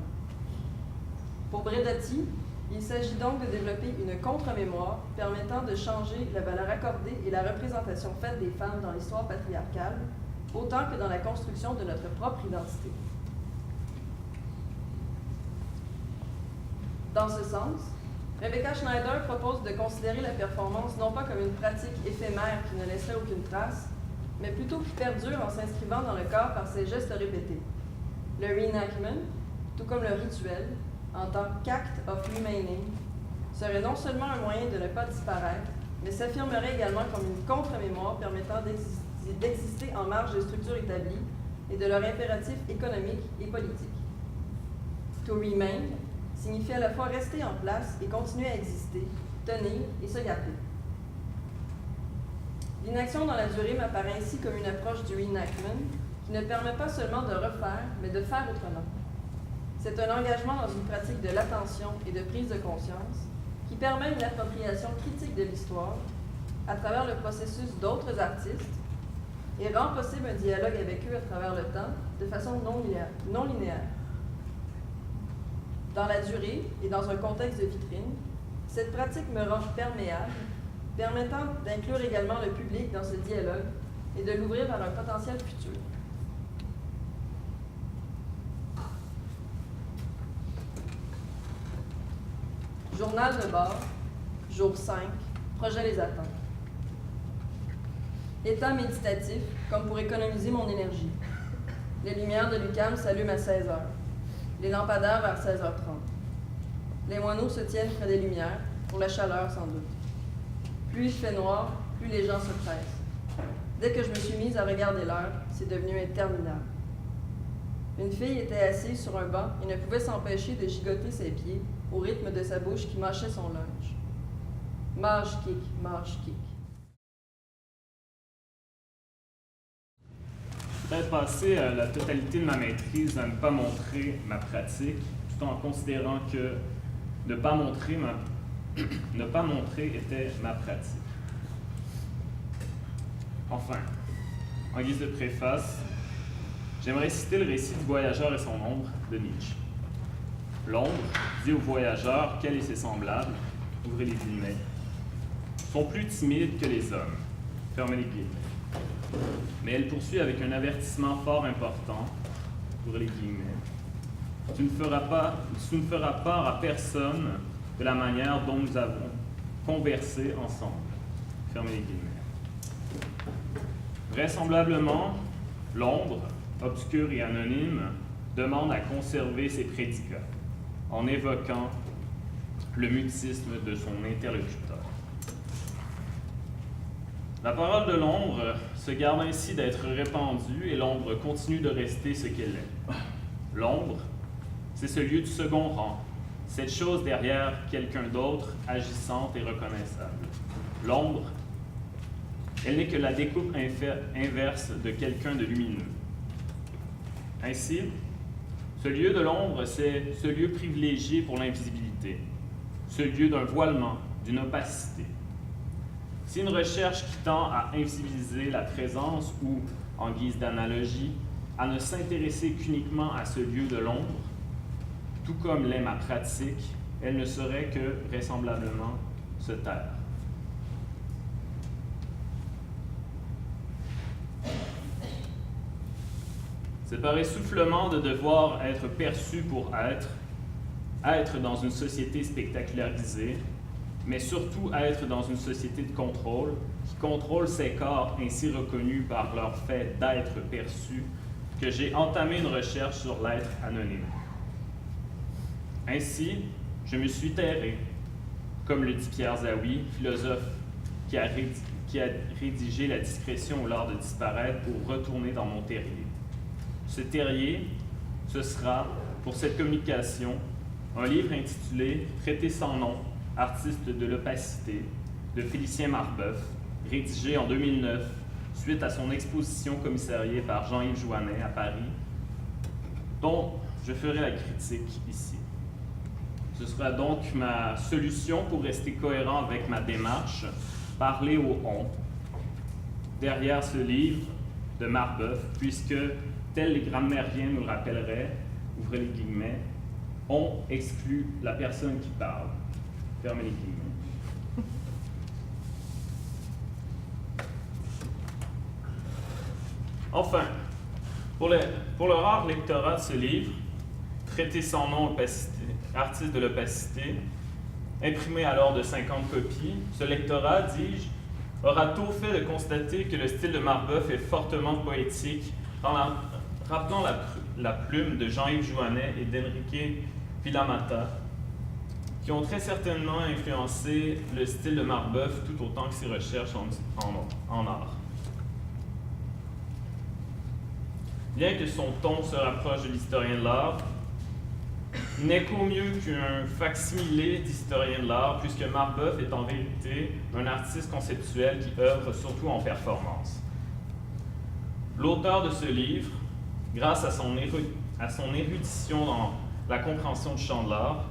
Pour Braidotti, il s'agit donc de développer une contre-mémoire permettant de changer la valeur accordée et la représentation faite des femmes dans l'histoire patriarcale, autant que dans la construction de notre propre identité. Dans ce sens, Rebecca Schneider propose de considérer la performance non pas comme une pratique éphémère qui ne laisserait aucune trace, mais plutôt qui perdure en s'inscrivant dans le corps par ses gestes répétés. Le reenactment, tout comme le rituel, en tant qu'act of remaining, serait non seulement un moyen de ne pas disparaître, mais s'affirmerait également comme une contre-mémoire permettant d'exister en marge des structures établies et de leur impératif économique et politique. To remain signifie à la fois rester en place et continuer à exister, tenir et se garder. L'inaction dans la durée m'apparaît ainsi comme une approche du reenactment qui ne permet pas seulement de refaire, mais de faire autrement. C'est un engagement dans une pratique de l'attention et de prise de conscience qui permet une appropriation critique de l'histoire à travers le processus d'autres artistes et rend possible un dialogue avec eux à travers le temps de façon non linéaire. Dans la durée et dans un contexte de vitrine, cette pratique me rend perméable, permettant d'inclure également le public dans ce dialogue et de l'ouvrir vers un potentiel futur. Journal de bord, jour 5, projet Les Attentes. État méditatif, comme pour économiser mon énergie. Les lumières de l'UQAM s'allument à 16 h. Les lampadaires vers 16h30. Les moineaux se tiennent près des lumières, pour la chaleur sans doute. Plus il fait noir, plus les gens se pressent. Dès que je me suis mise à regarder l'heure, c'est devenu interminable. Une fille était assise sur un banc et ne pouvait s'empêcher de gigoter ses pieds au rythme de sa bouche qui mâchait son linge. Mâche kick, mâche kick. Peut-être passer la totalité de ma maîtrise à ne pas montrer ma pratique, tout en considérant que ne pas montrer était ma pratique. Enfin, en guise de préface, j'aimerais citer le récit du voyageur et son ombre de Nietzsche. L'ombre dit au voyageur qu'elle et ses semblables, ouvrez les guillemets, sont plus timides que les hommes, fermez les guillemets. Mais elle poursuit avec un avertissement fort important, ouvrez les guillemets, tu ne feras part à personne de la manière dont nous avons conversé ensemble, fermez les guillemets. Vraisemblablement, l'ombre, obscure et anonyme, demande à conserver ses prédicats, en évoquant le mutisme de son interlocuteur. La parole de l'ombre se garde ainsi d'être répandue et l'ombre continue de rester ce qu'elle est. L'ombre, c'est ce lieu du second rang, cette chose derrière quelqu'un d'autre, agissante et reconnaissable. L'ombre, elle n'est que la découpe inverse de quelqu'un de lumineux. Ainsi, ce lieu de l'ombre, c'est ce lieu privilégié pour l'invisibilité, ce lieu d'un voilement, d'une opacité. C'est une recherche qui tend à invisibiliser la présence ou, en guise d'analogie, à ne s'intéresser qu'uniquement à ce lieu de l'ombre, tout comme l'est ma pratique, elle ne saurait que, vraisemblablement, se taire. C'est par essoufflement de devoir être perçu pour être dans une société spectacularisée, mais surtout être dans une société de contrôle qui contrôle ces corps ainsi reconnus par leur fait d'être perçus, que j'ai entamé une recherche sur l'être anonyme. Ainsi, je me suis terré, comme le dit Pierre Zawi, philosophe qui a rédigé La discrétion ou l'art de disparaître pour retourner dans mon terrier. Ce terrier, ce sera, pour cette communication, un livre intitulé « Traité sans nom, artiste de l'opacité » de Félicien Marbeuf, rédigé en 2009 suite à son exposition commissariée par Jean-Yves Jouannet à Paris, dont je ferai la critique ici. Ce sera donc ma solution pour rester cohérent avec ma démarche, parler au « on » derrière ce livre de Marbeuf, puisque, tels les grammairiens nous le rappelleraient, ouvrez les guillemets, on exclut la personne qui parle, fermez les guillemets. Enfin, pour le rare lectorat de ce livre, Traité sans nom, opacité, artiste de l'opacité, imprimé alors de 50 copies, ce lectorat, dis-je, aura tôt fait de constater que le style de Marbeuf est fortement poétique, rappelant la plume de Jean-Yves Jouannet et d'Enrique Villamata, qui ont très certainement influencé le style de Marbeuf tout autant que ses recherches en art. Bien que son ton se rapproche de l'historien de l'art, n'est qu'au mieux qu'un facsimilé d'historien de l'art, puisque Marbeuf est en vérité un artiste conceptuel qui œuvre surtout en performance. L'auteur de ce livre, grâce à son érudition dans la compréhension du champ de l'art,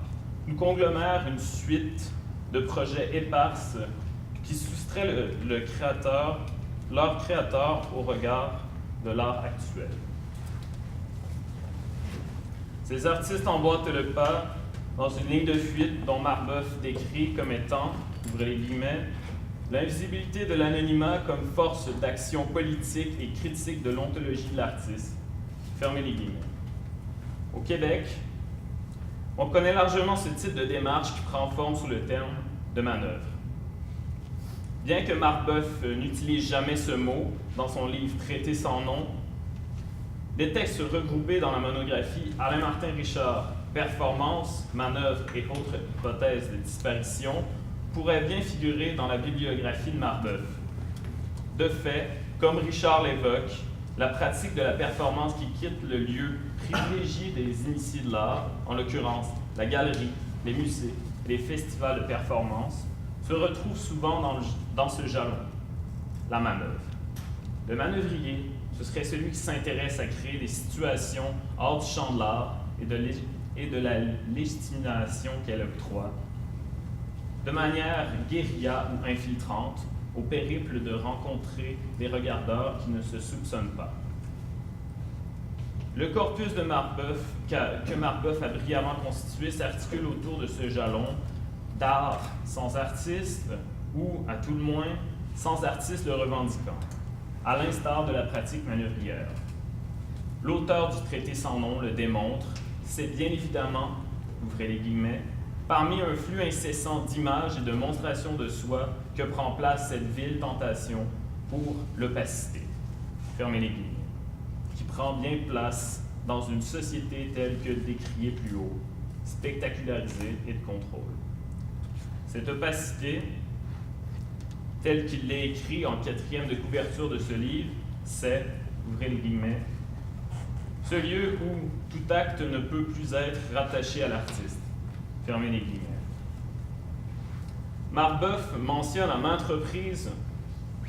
nous conglomère une suite de projets éparses qui soustraient leur créateur au regard de l'art actuel. Ces artistes emboîtent le pas dans une ligne de fuite dont Marbeuf décrit comme étant, ouvrez les guillemets, l'invisibilité de l'anonymat comme force d'action politique et critique de l'ontologie de l'artiste. Fermez les guillemets. Au Québec, on connaît largement ce type de démarche qui prend forme sous le terme de manœuvre. Bien que Marbeuf n'utilise jamais ce mot dans son livre Traité sans nom, des textes regroupés dans la monographie Alain Martin Richard, Performance, manœuvre et autres hypothèses de disparition pourraient bien figurer dans la bibliographie de Marbeuf. De fait, comme Richard l'évoque, la pratique de la performance qui quitte le lieu privilégié des initiés de l'art, en l'occurrence la galerie, les musées, les festivals de performance, se retrouve souvent dans ce jalon, la manœuvre. Le manœuvrier, ce serait celui qui s'intéresse à créer des situations hors du champ de l'art et de la légitimation qu'elle octroie, de manière guérilla ou infiltrante, au périple de rencontrer des regardeurs qui ne se soupçonnent pas. Le corpus de Marbeuf, que Marbeuf a brillamment constitué, s'articule autour de ce jalon d'art sans artiste, ou, à tout le moins, sans artiste le revendiquant, à l'instar de la pratique manœuvrière. L'auteur du traité sans nom le démontre, c'est bien évidemment, ouvrez les guillemets, parmi un flux incessant d'images et de monstrations de soi que prend place cette vile tentation pour l'opacité, fermez les guillemets, qui prend bien place dans une société telle que décriée plus haut, spectacularisée et de contrôle. Cette opacité, telle qu'il l'est écrit en 4e de couverture de ce livre, c'est, ouvrez les guillemets, ce lieu où tout acte ne peut plus être rattaché à l'artiste. Fermez les guillemets. Marbeuf mentionne à maintes reprises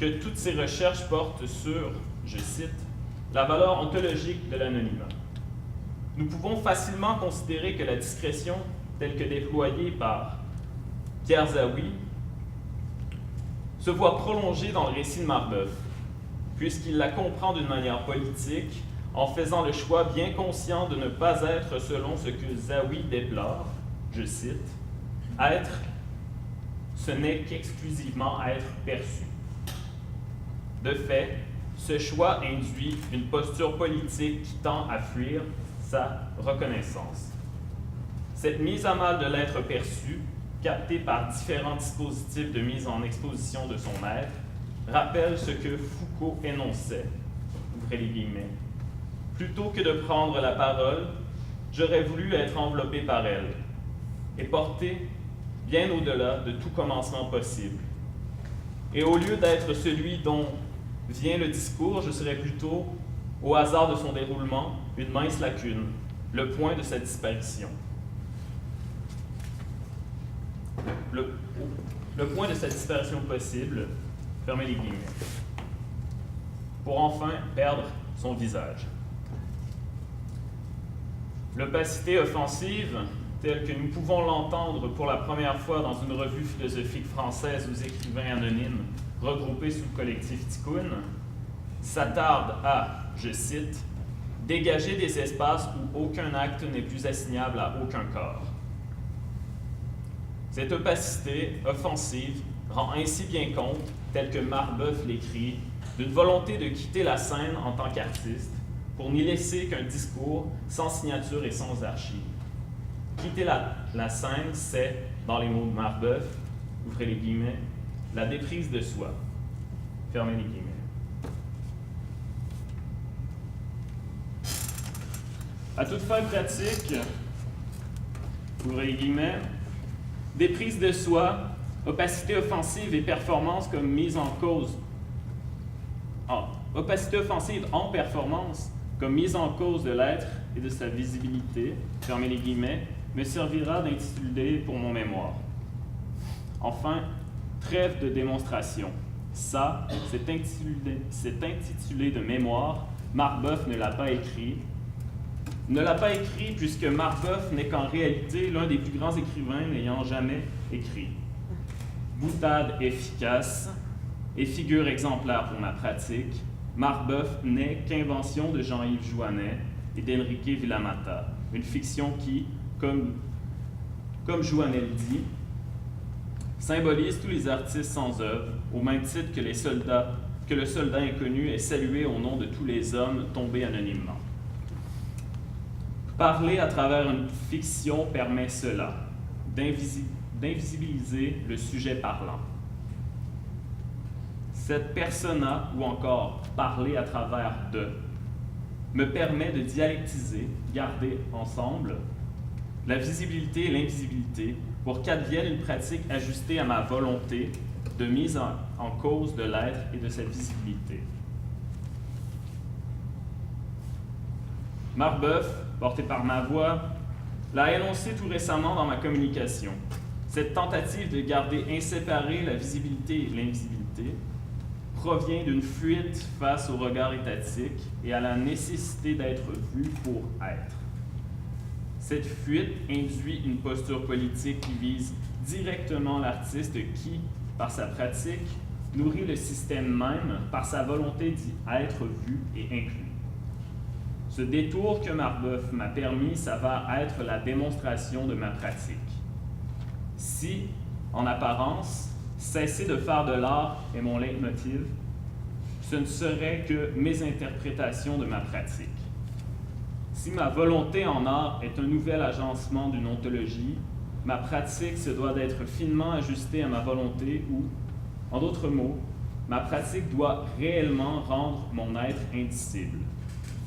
que toutes ses recherches portent sur, je cite, la valeur ontologique de l'anonymat. Nous pouvons facilement considérer que la discrétion, telle que déployée par Pierre Zaouy, se voit prolongée dans le récit de Marbeuf, puisqu'il la comprend d'une manière politique, en faisant le choix bien conscient de ne pas être selon ce que Zaouy déplore, je cite, « Être, ce n'est qu'exclusivement être perçu. » De fait, ce choix induit une posture politique qui tend à fuir sa reconnaissance. Cette mise à mal de l'être perçu, captée par différents dispositifs de mise en exposition de son être, rappelle ce que Foucault énonçait, ouvrez les guillemets. Plutôt que de prendre la parole, j'aurais voulu être enveloppé par elle et porté bien au-delà de tout commencement possible. Et au lieu d'être celui dont vient le discours, je serais plutôt, au hasard de son déroulement, une mince lacune, le point de sa disparition. Le point de sa disparition possible, fermez les guillemets, pour enfin perdre son visage. L'opacité offensive, telle que nous pouvons l'entendre pour la première fois dans une revue philosophique française aux écrivains anonymes regroupés sous le collectif Tikkun, s'attarde à, je cite, « dégager des espaces où aucun acte n'est plus assignable à aucun corps ». Cette opacité offensive rend ainsi bien compte, tel que Marbeuf l'écrit, d'une volonté de quitter la scène en tant qu'artiste pour n'y laisser qu'un discours sans signature et sans archives. Quitter la scène, c'est, dans les mots de Marbeuf, ouvrez les guillemets, la déprise de soi. Fermez les guillemets. À toute fin pratique, ouvrez les guillemets, déprise de soi, opacité offensive et performance comme mise en cause. Opacité offensive en performance comme mise en cause de l'être et de sa visibilité, fermez les guillemets, me servira d'intitulé pour mon mémoire. Enfin, trêve de démonstration. Ça, cet intitulé de mémoire, Marbeuf ne l'a pas écrit. Ne l'a pas écrit puisque Marbeuf n'est qu'en réalité l'un des plus grands écrivains n'ayant jamais écrit. Boutade efficace et figure exemplaire pour ma pratique, Marbeuf n'est qu'invention de Jean-Yves Jouanet et d'Enrique Villamata, une fiction qui, comme Jouanet le dit, symbolise tous les artistes sans œuvre, au même titre que le soldat inconnu est salué au nom de tous les hommes tombés anonymement. Parler à travers une fiction permet cela, d'invisibiliser le sujet parlant. Cette persona, ou encore parler à travers de, me permet de dialectiser, garder ensemble la visibilité et l'invisibilité pour qu'advienne une pratique ajustée à ma volonté de mise en cause de l'être et de sa visibilité. Marbeuf, porté par ma voix, l'a énoncé tout récemment dans ma communication. Cette tentative de garder inséparée la visibilité et l'invisibilité provient d'une fuite face au regard étatique et à la nécessité d'être vu pour être. Cette fuite induit une posture politique qui vise directement l'artiste qui, par sa pratique, nourrit le système même par sa volonté d'y être vu et inclus. Ce détour que Marbeuf m'a permis s'avère être la démonstration de ma pratique. Si, en apparence, cesser de faire de l'art est mon leitmotiv, ce ne serait que mes interprétations de ma pratique. Si ma volonté en art est un nouvel agencement d'une ontologie, ma pratique se doit d'être finement ajustée à ma volonté ou, en d'autres mots, ma pratique doit réellement rendre mon être indicible,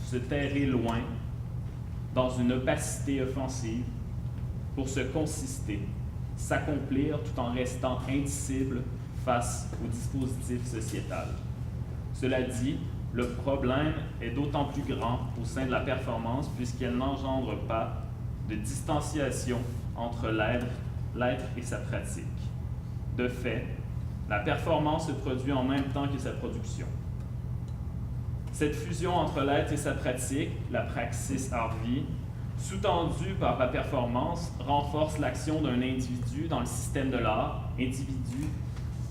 se terrer loin, dans une opacité offensive, pour se consister, s'accomplir tout en restant indicible face au dispositif sociétal. Cela dit, le problème est d'autant plus grand au sein de la performance puisqu'elle n'engendre pas de distanciation entre l'être et sa pratique. De fait, la performance se produit en même temps que sa production. Cette fusion entre l'être et sa pratique, la praxis arvi, sous-tendue par la performance, renforce l'action d'un individu dans le système de l'art, individu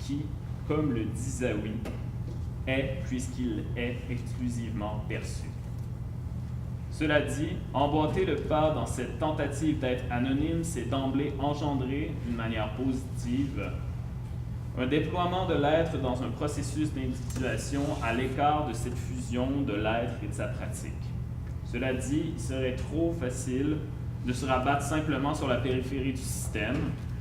qui, comme le dit Zawi, est puisqu'il est exclusivement perçu. Cela dit, emboîter le pas dans cette tentative d'être anonyme, c'est d'emblée engendrer, d'une manière positive, un déploiement de l'être dans un processus d'individuation à l'écart de cette fusion de l'être et de sa pratique. Cela dit, il serait trop facile de se rabattre simplement sur la périphérie du système,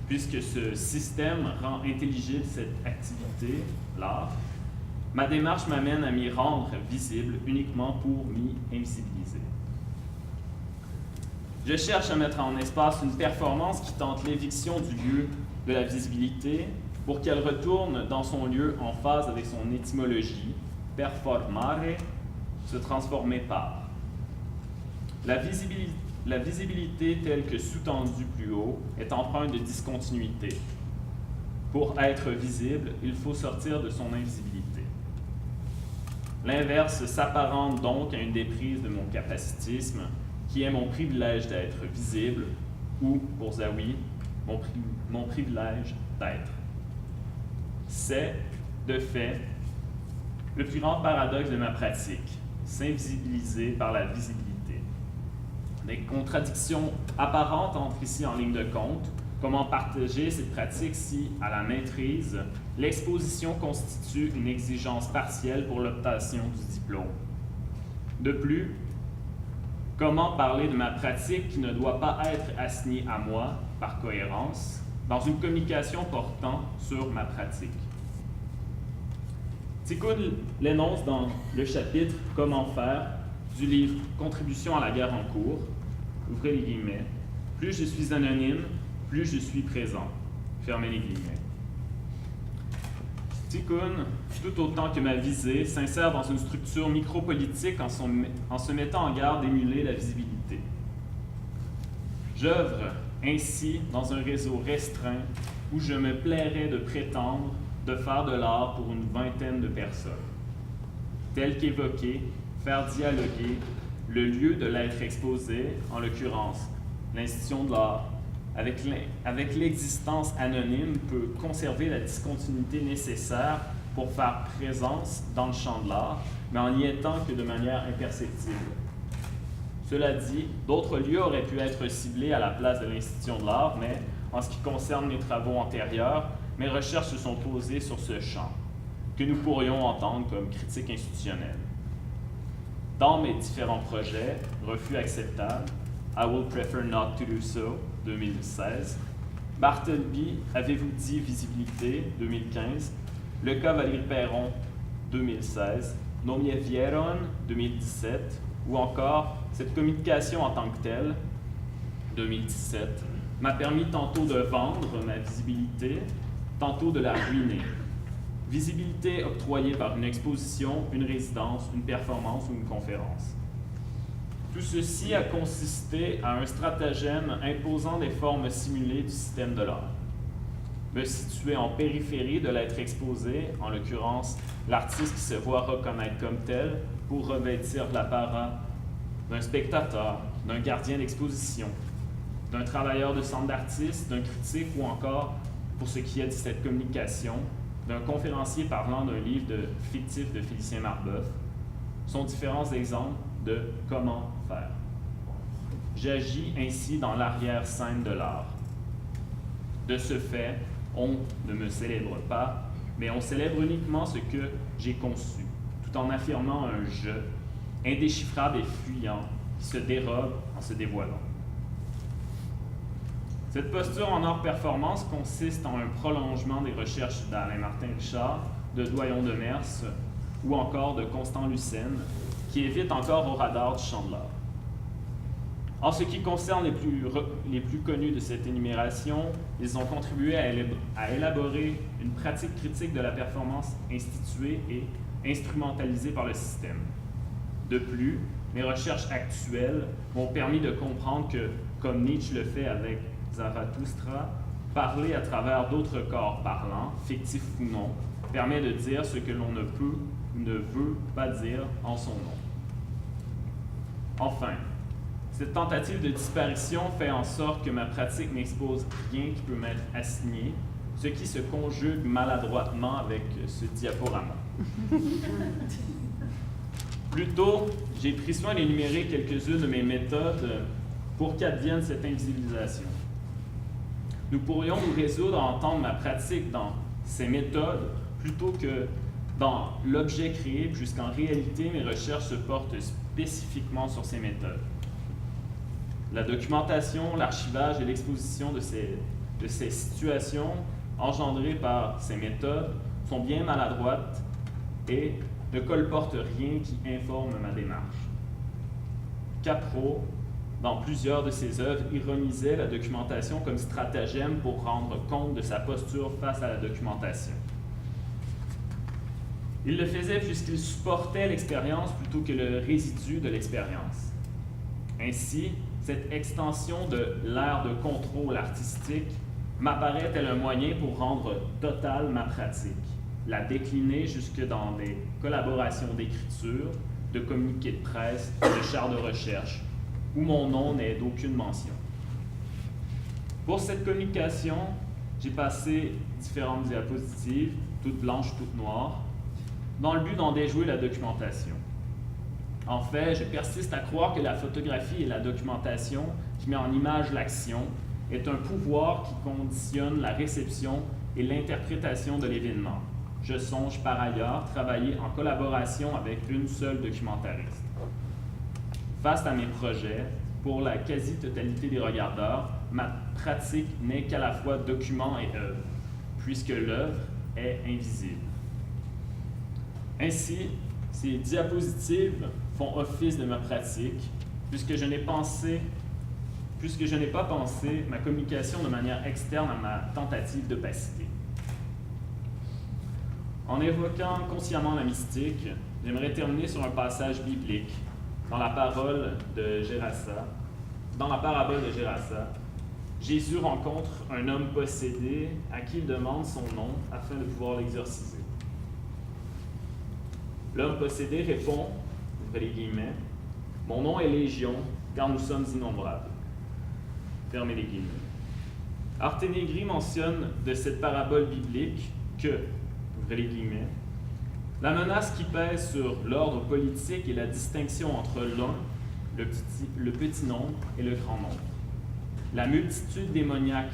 puisque ce système rend intelligible cette activité, l'art. Ma démarche m'amène à m'y rendre visible uniquement pour m'y invisibiliser. Je cherche à mettre en espace une performance qui tente l'éviction du lieu de la visibilité pour qu'elle retourne dans son lieu en phase avec son étymologie, performare, se transformer par. La visibilité telle que sous-tendue plus haut est empreinte de discontinuité. Pour être visible, il faut sortir de son invisibilité. L'inverse s'apparente donc à une déprise de mon capacitisme, qui est mon privilège d'être visible, ou, pour Zawi, mon privilège d'être. C'est, de fait, le plus grand paradoxe de ma pratique, s'invisibiliser par la visibilité. Des contradictions apparentes entrent ici en ligne de compte. Comment partager cette pratique si, à la maîtrise, l'exposition constitue une exigence partielle pour l'obtention du diplôme? De plus, comment parler de ma pratique qui ne doit pas être assignée à moi, par cohérence, dans une communication portant sur ma pratique? Tikkun l'énonce dans le chapitre « Comment faire » du livre « Contribution à la guerre en cours », ouvrez les guillemets, « Plus je suis anonyme, plus je suis présent », fermez les guillemets. Tikkun, tout autant que ma visée, s'insère dans une structure micropolitique en se mettant en garde d'émuler la visibilité. J'œuvre ainsi dans un réseau restreint où je me plairais de prétendre de faire de l'art pour une vingtaine de personnes. Tel qu'évoqué, faire dialoguer le lieu de l'être exposé, en l'occurrence l'institution de l'art, avec l'existence anonyme peut conserver la discontinuité nécessaire pour faire présence dans le champ de l'art, mais en n'y étant que de manière imperceptible. Cela dit, d'autres lieux auraient pu être ciblés à la place de l'institution de l'art, mais en ce qui concerne mes travaux antérieurs, mes recherches se sont posées sur ce champ, que nous pourrions entendre comme critique institutionnelle. Dans mes différents projets, Refus acceptable, I Will Prefer Not to Do So, 2016, Bartleby, Avez-vous dit visibilité, 2015, Le cas Valérie Perron, 2016, No me vieron, 2017, ou encore Cette communication en tant que telle, 2017, m'a permis tantôt de vendre ma visibilité, tantôt de la ruiner. Visibilité octroyée par une exposition, une résidence, une performance ou une conférence. Tout ceci a consisté à un stratagème imposant des formes simulées du système de l'art. Me situer en périphérie de l'être exposé, en l'occurrence l'artiste qui se voit reconnaître comme tel pour revêtir l'apparat d'un spectateur, d'un gardien d'exposition, d'un travailleur de centre d'artistes, d'un critique ou encore, pour ce qui est de cette communication, d'un conférencier parlant d'un livre fictif de Félicien Marbeuf, sont différents exemples de comment faire. J'agis ainsi dans l'arrière-scène de l'art. De ce fait, on ne me célèbre pas, mais on célèbre uniquement ce que j'ai conçu, tout en affirmant un « je » indéchiffrable et fuyant qui se dérobe en se dévoilant. Cette posture en hors-performance consiste en un prolongement des recherches d'Alain Martin-Richard, de Doyon de Mers ou encore de Constant Lucène, qui évitent encore au radar du champ de l'art. En ce qui concerne les plus connus de cette énumération, ils ont contribué à élaborer une pratique critique de la performance instituée et instrumentalisée par le système. De plus, mes recherches actuelles m'ont permis de comprendre que, comme Nietzsche le fait avec Zarathustra, parler à travers d'autres corps parlants, fictifs ou non, permet de dire ce que l'on ne peut ou ne veut pas dire en son nom. Enfin, cette tentative de disparition fait en sorte que ma pratique n'expose rien qui peut m'être assigné, ce qui se conjugue maladroitement avec ce diaporama. Plutôt, j'ai pris soin d'énumérer quelques-unes de mes méthodes pour qu'advienne cette invisibilisation. Nous pourrions nous résoudre à entendre ma pratique dans ces méthodes plutôt que dans l'objet créé, puisqu'en réalité, mes recherches se portent spécifiquement sur ces méthodes. La documentation, l'archivage et l'exposition de ces situations engendrées par ces méthodes sont bien maladroites et ne colportent rien qui informe ma démarche. Capro, dans plusieurs de ses œuvres, ironisait la documentation comme stratagème pour rendre compte de sa posture face à la documentation. Il le faisait puisqu'il supportait l'expérience plutôt que le résidu de l'expérience. Ainsi, cette extension de l'ère de contrôle artistique m'apparaît tel un moyen pour rendre totale ma pratique, la décliner jusque dans des collaborations d'écriture, de communiqués de presse, de chaires de recherche, où mon nom n'est d'aucune mention. Pour cette communication, j'ai passé différentes diapositives, toutes blanches, toutes noires, dans le but d'en déjouer la documentation. En fait, je persiste à croire que la photographie et la documentation, qui met en image l'action, est un pouvoir qui conditionne la réception et l'interprétation de l'événement. Je songe par ailleurs travailler en collaboration avec une seule documentariste. Face à mes projets, pour la quasi-totalité des regardeurs, ma pratique n'est qu'à la fois document et œuvre, puisque l'œuvre est invisible. Ainsi, ces diapositives font office de ma pratique, puisque je n'ai pas pensé ma communication de manière externe à ma tentative d'opacité. En évoquant consciemment la mystique, j'aimerais terminer sur un passage biblique dans la parabole de Gérasa, Jésus rencontre un homme possédé à qui il demande son nom afin de pouvoir l'exorciser. L'homme possédé répond, ouvrez les guillemets, « Mon nom est Légion, car nous sommes innombrables. » Fermez les guillemets. Arténégri mentionne de cette parabole biblique que, ouvrez les guillemets, la menace qui pèse sur l'ordre politique et la distinction entre l'un, le petit nombre, et le grand nombre. La multitude démoniaque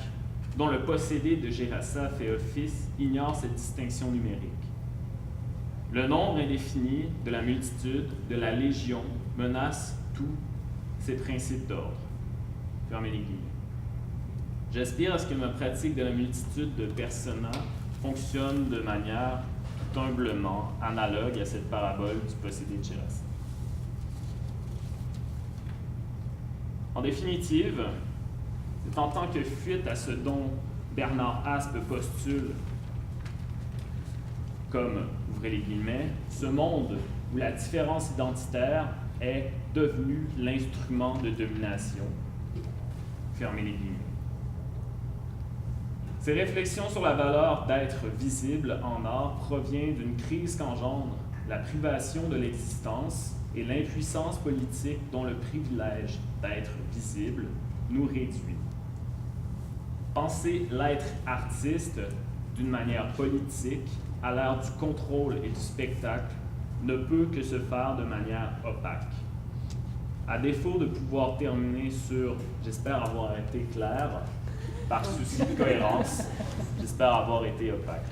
dont le possédé de Gérasa fait office ignore cette distinction numérique. Le nombre indéfini de la multitude, de la légion, menace tous ces principes d'ordre. Fermez les guillemets. J'aspire à ce que ma pratique de la multitude de persona fonctionne de manière tout humblement analogue à cette parabole du possédé de Gérasa. En définitive, c'est en tant que fuite à ce dont Bernard Aspe postule comme, ouvrez les guillemets, ce monde où la différence identitaire est devenue l'instrument de domination. Fermez les guillemets. Ces réflexions sur la valeur d'être visible en art proviennent d'une crise qu'engendre la privation de l'existence et l'impuissance politique dont le privilège d'être visible nous réduit. Penser l'être artiste d'une manière politique à l'ère du contrôle et du spectacle ne peut que se faire de manière opaque. À défaut de pouvoir terminer sur « j'espère avoir été clair », par souci de cohérence, j'espère avoir été opaque.